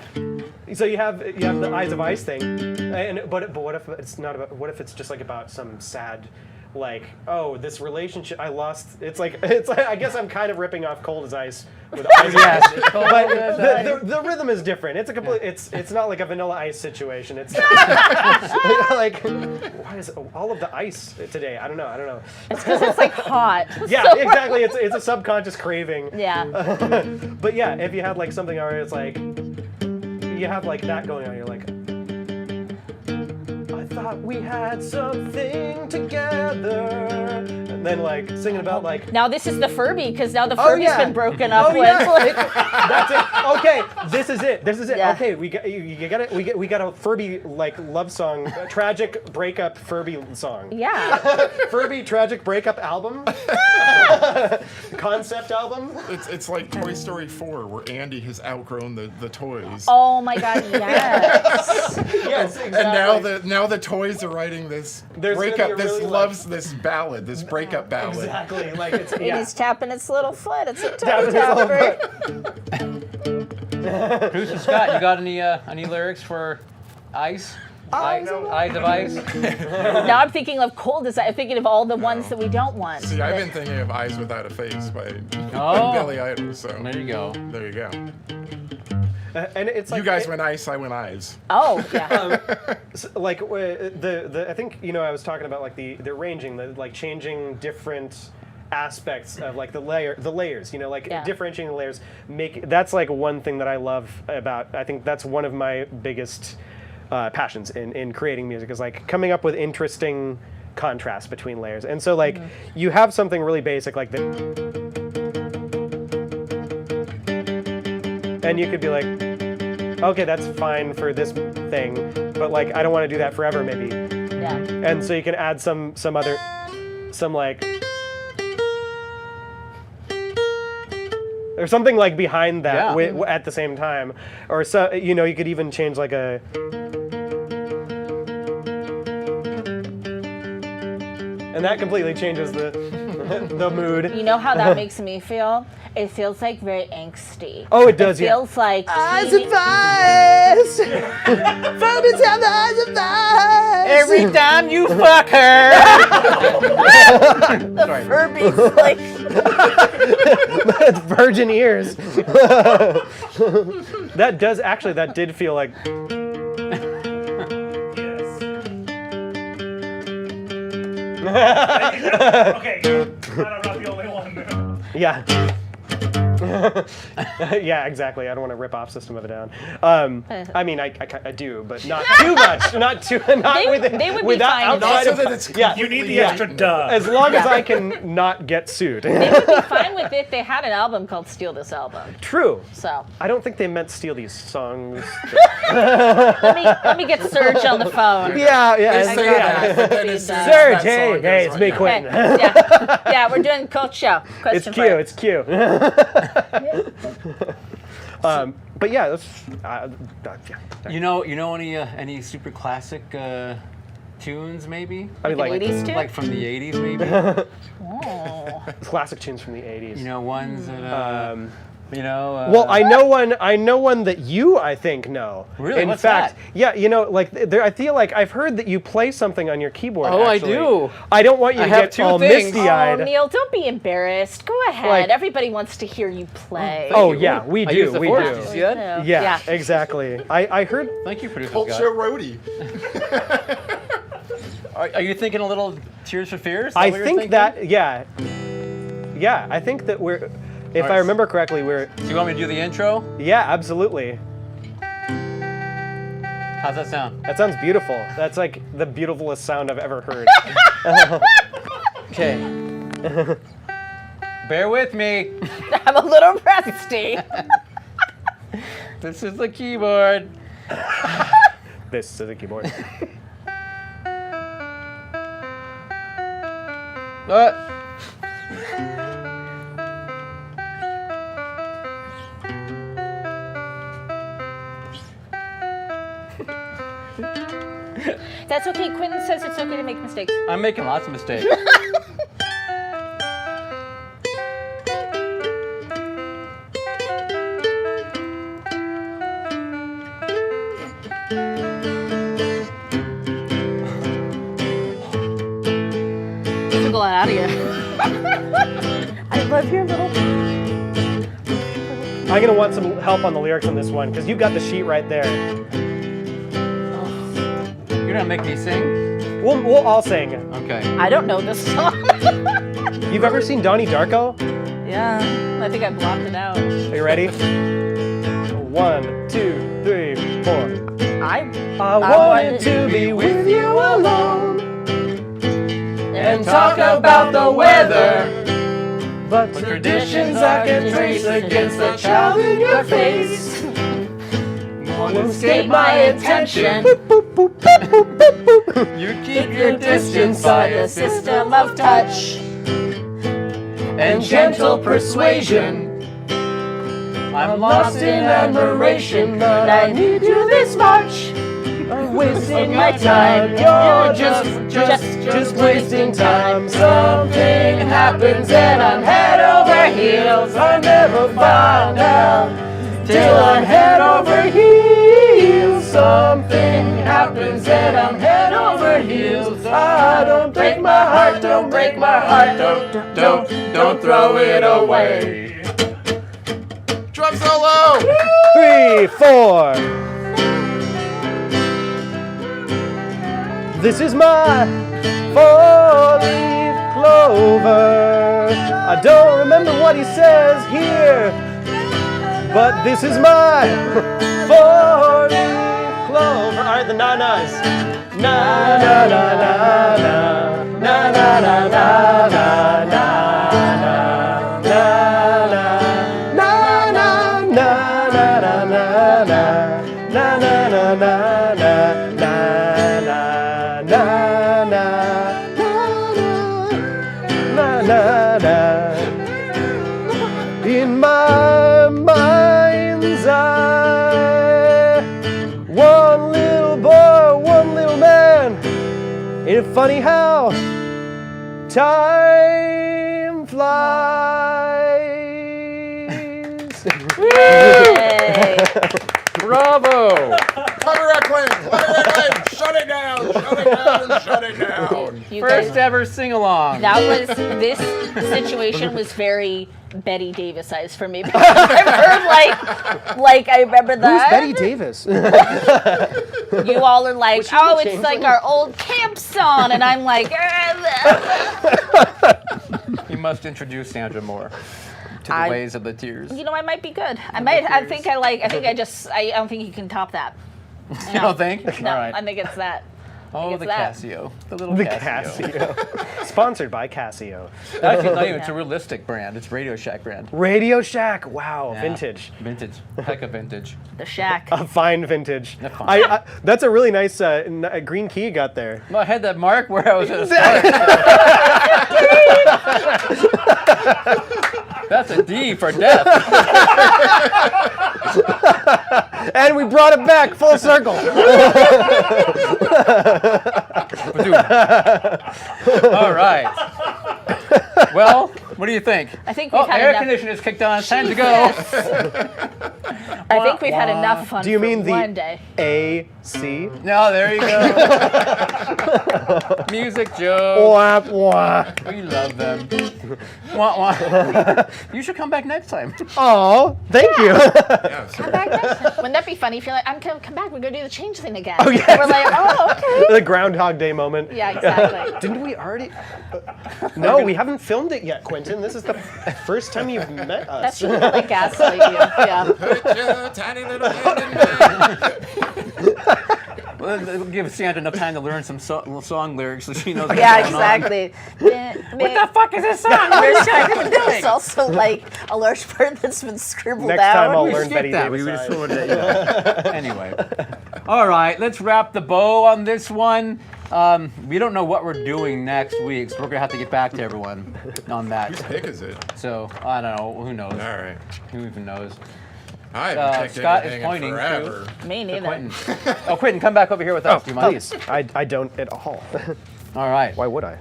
So you have the Eyes of Ice thing, but what if it's not about? What if it's just like about some sad like, oh, this relationship I lost. It's like I guess I'm kind of ripping off Cold as Ice with Ice. Yes. But the rhythm is different. It's a complete. It's not like a Vanilla Ice situation. It's like, why is all of the ice today? I don't know. It's because it's like hot. Yeah, So- exactly. It's a subconscious craving. Yeah. But yeah, if you have like something where it's like, you have like that going on, you're like, I thought we had something together, and then like singing about like. Now this is the Furby, because now the Furby's yeah. been broken up with. Yeah. Like, That's it. Okay, this is it. Yeah. Okay, we got you got it. We got a Furby like love song, a tragic breakup Furby song. yeah. Furby tragic breakup album. Concept album. It's like Toy Story 4, where Andy has outgrown the toys. Oh my God, yes. Yes, exactly. And now the toys are writing this There's gonna be breakup, a this really, loves, this ballad, this breakup ballad. Exactly. Like it's And yeah. he's tapping its little foot. It's a Tapping toe its tapper. Producer Scott, you got any lyrics for Ice? Eyes of Ice? Now I'm thinking of Cold as Ice. I'm thinking of all the ones that we don't want. See, I've been thinking of Eyes Without a Face by Oh. Billy Idol. So There you go. there you go. And it's like You guys went Ice, I went Eyes. Oh, yeah. like the I think I was talking about like the arranging, the like changing different aspects of like the layers, like Yeah. differentiating the layers. That's like one thing that I love about. I think that's one of my biggest passions in creating music, is like coming up with interesting contrast between layers. And so like you have something really basic like that, and you could be like, okay, that's fine for this thing, but like I don't want to do that forever maybe. Yeah. And so you can add some like, or something like behind that Yeah. at the same time, or so you could even change like a. And that completely changes the the mood. You know how that makes me feel? It feels like very angsty. Oh, it does, It feels like Eyes of ice. Furbies have the eyes of ice. Every time you fuck her. Sorry. Furby's like Virgin ears. That did feel like. Okay, I'm not the only one. Yeah. Yeah, exactly. I don't want to rip off System of a Down. I mean, I do, but not too much. Not They would be without fine with outside it. of So that it's yeah. You need the Yeah. extra duh. As long as I can not get sued. they would be fine with it. They had an album called Steal This Album. True. So I don't think they meant steal these songs. let me get Serge on the phone. Yeah. They say that, but then Serge, as soon as Serge, that song hey, goes it's on- me, yeah. Quinten. Yeah, we're doing CULTSHOW. It's Question cute. for It's cute. But yeah, that's, yeah. You know any super classic tunes maybe? I mean, like 80s tune? Like from the 80s maybe? Oh. classic tunes from the '80s. Ones that Well, I know one that you, I think, know. Really? In What's fact, that? yeah, I feel like I've heard that you play something on your keyboard. Oh, I actually. do. I don't want you I to have get two all things. misty-eyed. Oh, Neil, don't be embarrassed. Go ahead. Like- Everybody wants to hear you play. Oh yeah, we I do. use the We force. do. Did you see that? Yeah, exactly. I heard. Thank you, producer Cult Scott. Show roadie. Are you thinking a little Tears for Fears? Is that I what you're think thinking? that yeah. I think that we're. If All I right. remember correctly, we're. Do you want me to do the intro? Yeah, absolutely. How's that sound? That sounds beautiful. That's like the beautifulest sound I've ever heard. Okay. Bear with me. I'm a little rusty. This is the keyboard. This is a keyboard. That's okay. Quinten says it's okay to make mistakes. I'm making lots of mistakes. I love your little. I'm gonna want some help on the lyrics on this one because you got the sheet right there. You're gonna make me sing? We'll all sing. Okay. I don't know this song. You've ever seen Donnie Darko? Yeah, I think I blocked it out. Are you ready? 1, 2, 3, 4. I wanted to be with you alone And talk about the weather. but Traditions I can trace against the child in your face won't escape my attention. You keep your distance by a system of touch and gentle persuasion. I'm lost in admiration, but I need you this much. I'm wasting my time. You're just wasting time. Something happens and I'm head over heels. I never find out till I'm head over heels. Something happens and I'm head over heels. Ah, don't break my heart, don't break my heart, don't throw it away. Drum solo! 3, 4. This is my 4-leaf clover. I don't remember what he says here, but this is my 4-leaf clover. All right, the na-nas. Na na na na na na na na na na in my mind's eye, one little boy, one little man. Ain't it funny how time flies? Yay. Bravo! Cover that claim! Shut it down! Shut it down! Shut it down! You First guys, ever sing-along. this situation was very Betty Davis-ized for me because I've heard like I remember that. Who's Betty Davis? You all are like, Was she oh, in it's Changeling? like our old camp song, and I'm like, You must introduce Sandra more to the ways of the tears. you know, I might be good. I think I don't think you can top that. You don't think? No, All right. I think it's that. Oh, it's the that. Casio. The little The Casio. Casio. Sponsored by Casio. Actually, not even. It's a realistic brand. It's Radio Shack brand. Radio Shack. Wow, Yeah. vintage. Vintage. Heck of vintage. The shack. A fine vintage. A fine. That's a really nice green key you got there. Well, I had that mark where I was going to start. That's a D for death. And we brought it back full circle. All right. Well, what do you think? I think we've had air enough. conditioner's kicked on. It's time to go. I think we've had enough fun Do you for mean the one day. AC? No, there you go. Music jokes. Wah, wah. We love them. Wah, wah. You should come back next time. Oh, thank you. Yeah, so Come back next time. Wouldn't that be funny if you're like, I'm gonna come back, we're gonna do the change thing again. Oh, yes. We're like, oh, okay. The Groundhog Day moment. Yeah, exactly. Didn't we already? No, we haven't filmed it yet, Quinten. This is the first time you've met us. That's really like gaslight you. Yeah. put your tiny little hand in mine. Well, it'll give Sandra enough time to learn some song lyrics so she knows what's Yeah, going on. exactly. What the fuck is this song? What is Sandra doing? There's also like a large part that's been scribbled Next out. time I'll We learn skipped Betty that. Davis. We just threw it at you. Anyway. All right, let's wrap the bow on this one. We don't know what we're doing next week, so we're going to have to get back to everyone on that. Whose pick is it? So, I don't know. Who knows? All right. Who even knows? I haven't picked Scott is anything in pointing forever. Me neither. Quinten. Oh, Quinten, come back over here with us. Do you mind? Please, I don't at all. All right. Why would I?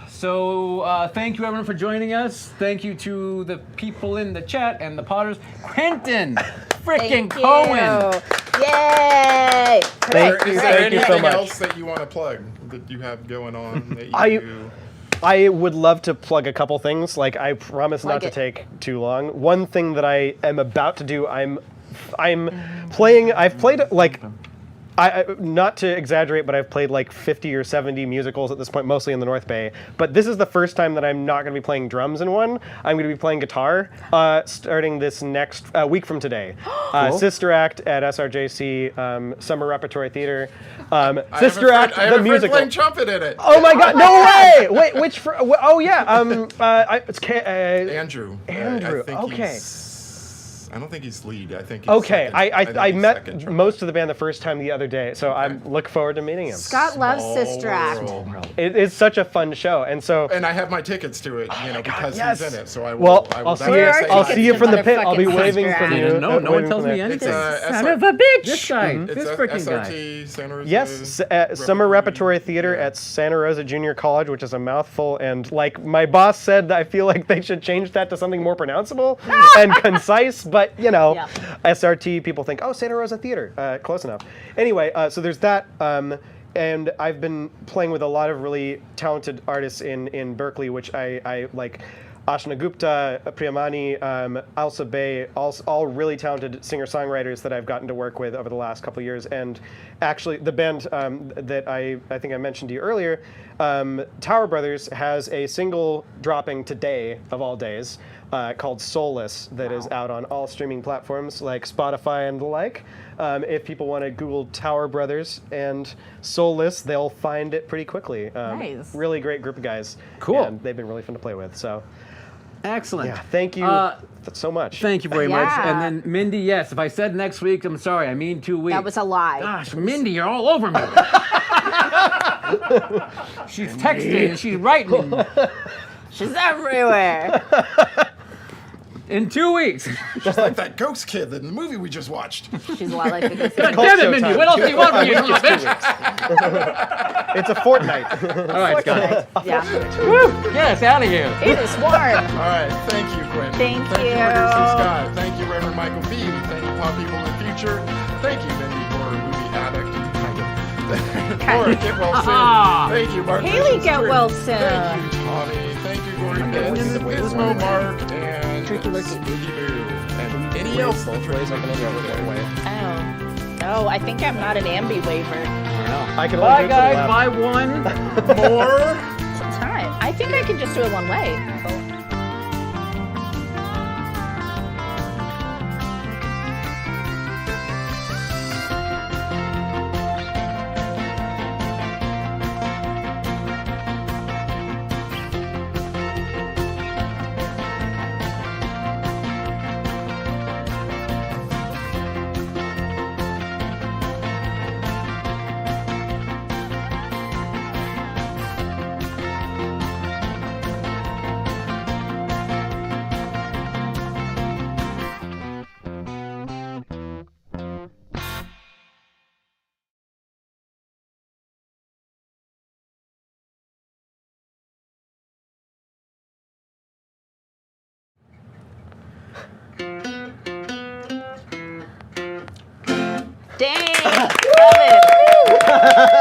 So, thank you everyone for joining us. Thank you to the people in the chat and the Potters. Quinten freaking Thank Cohen. you. Yay! Thank Is you. there Thank you so anything much. else that you want to plug that you have going on that I- you I would love to plug a couple things. Like, I promise not Plug to it. take too long. One thing that I am about to do, I'm playing. I've played like. Not to exaggerate, but I've played like 50 or 70 musicals at this point, mostly in the North Bay. But this is the first time that I'm not going to be playing drums in one. I'm going to be playing guitar starting this next week from today. Sister Act at SRJC Summer Repertory Theater. Sister Act, I have the a friend musical. playing trumpet in it. Oh my God! No way! Wait, which? Oh yeah. It's Andrew. Andrew. I think Okay. I don't think he's lead. I think he's Okay, second. I think he's met second trumpet. most of the band the first time the other day, so I look forward to meeting him. Scott loves Small Sister Act. world. It's such a fun show, and so And I have my tickets to it, because yes. he's in it. So I will. well, I will I'll see you. Where are definitely say I'll hi. see you from the pit. Motherfucking I'll be waving Sister from Act. you. No one waving tells from me there. anything. It's Son of a bitch. This guy, It's this a freaking guy. SRT Santa Rosa. Yes, Summer Repertory Theater at Santa Rosa Junior College, which is a mouthful. And like my boss said, that I feel like they should change that to something more pronounceable and concise. But Yeah. SRT people think, oh, Santa Rosa Theater, close enough. Anyway, so there's that. And I've been playing with a lot of really talented artists in Berkeley, which I like. Ashna Gupta, Priyamani, Alsa Bay, all really talented singer-songwriters that I've gotten to work with over the last couple of years. And actually, the band that I think I mentioned to you earlier, Tower Brothers, has a single dropping today, of all days, called Soulless, that is out on all streaming platforms like Spotify and the like. If people want to Google Tower Brothers and Soulless, they'll find it pretty quickly. Nice. Really great group of guys. Cool. And they've been really fun to play with. So, Excellent. yeah, thank you so much. Thank you very much. Yeah. And then Mindy, yes, if I said next week, I'm sorry. I mean 2 weeks. That was a lie. Gosh, Mindy, you're all over me. She's texting, she's writing. She's everywhere. In 2 weeks. Just like that ghost kid in the movie we just watched. She's a lot like the God Ghost. damn it, Mindy. Showtime. What else do you want from me, you It's 2 bitch? weeks. It's a fortnight. All right, Scott. Yeah. Woo! Get us out of here. It is warm. All right, thank you, Quinten. Thank Thank you, you. producer Scott. Thank you, Reverend Michael B. Thank you, Pop People in the Future. Thank you, Mindy, for movie addict. Laura, get well soon. Thank you, Mark. Haley, Vicious get Tree. well soon. Thank you, Tommy. Thank you, Gory Bits, Gizmo Mark, and Turkey Lurkey. Spooky Boo. And any else Both ways, I can only have it one way. Oh, I think I'm not an ambi waiver. I can Bye, only do it to the guys. left. Buy one. more. Time. I think I can just do it one way. Dang. Love it.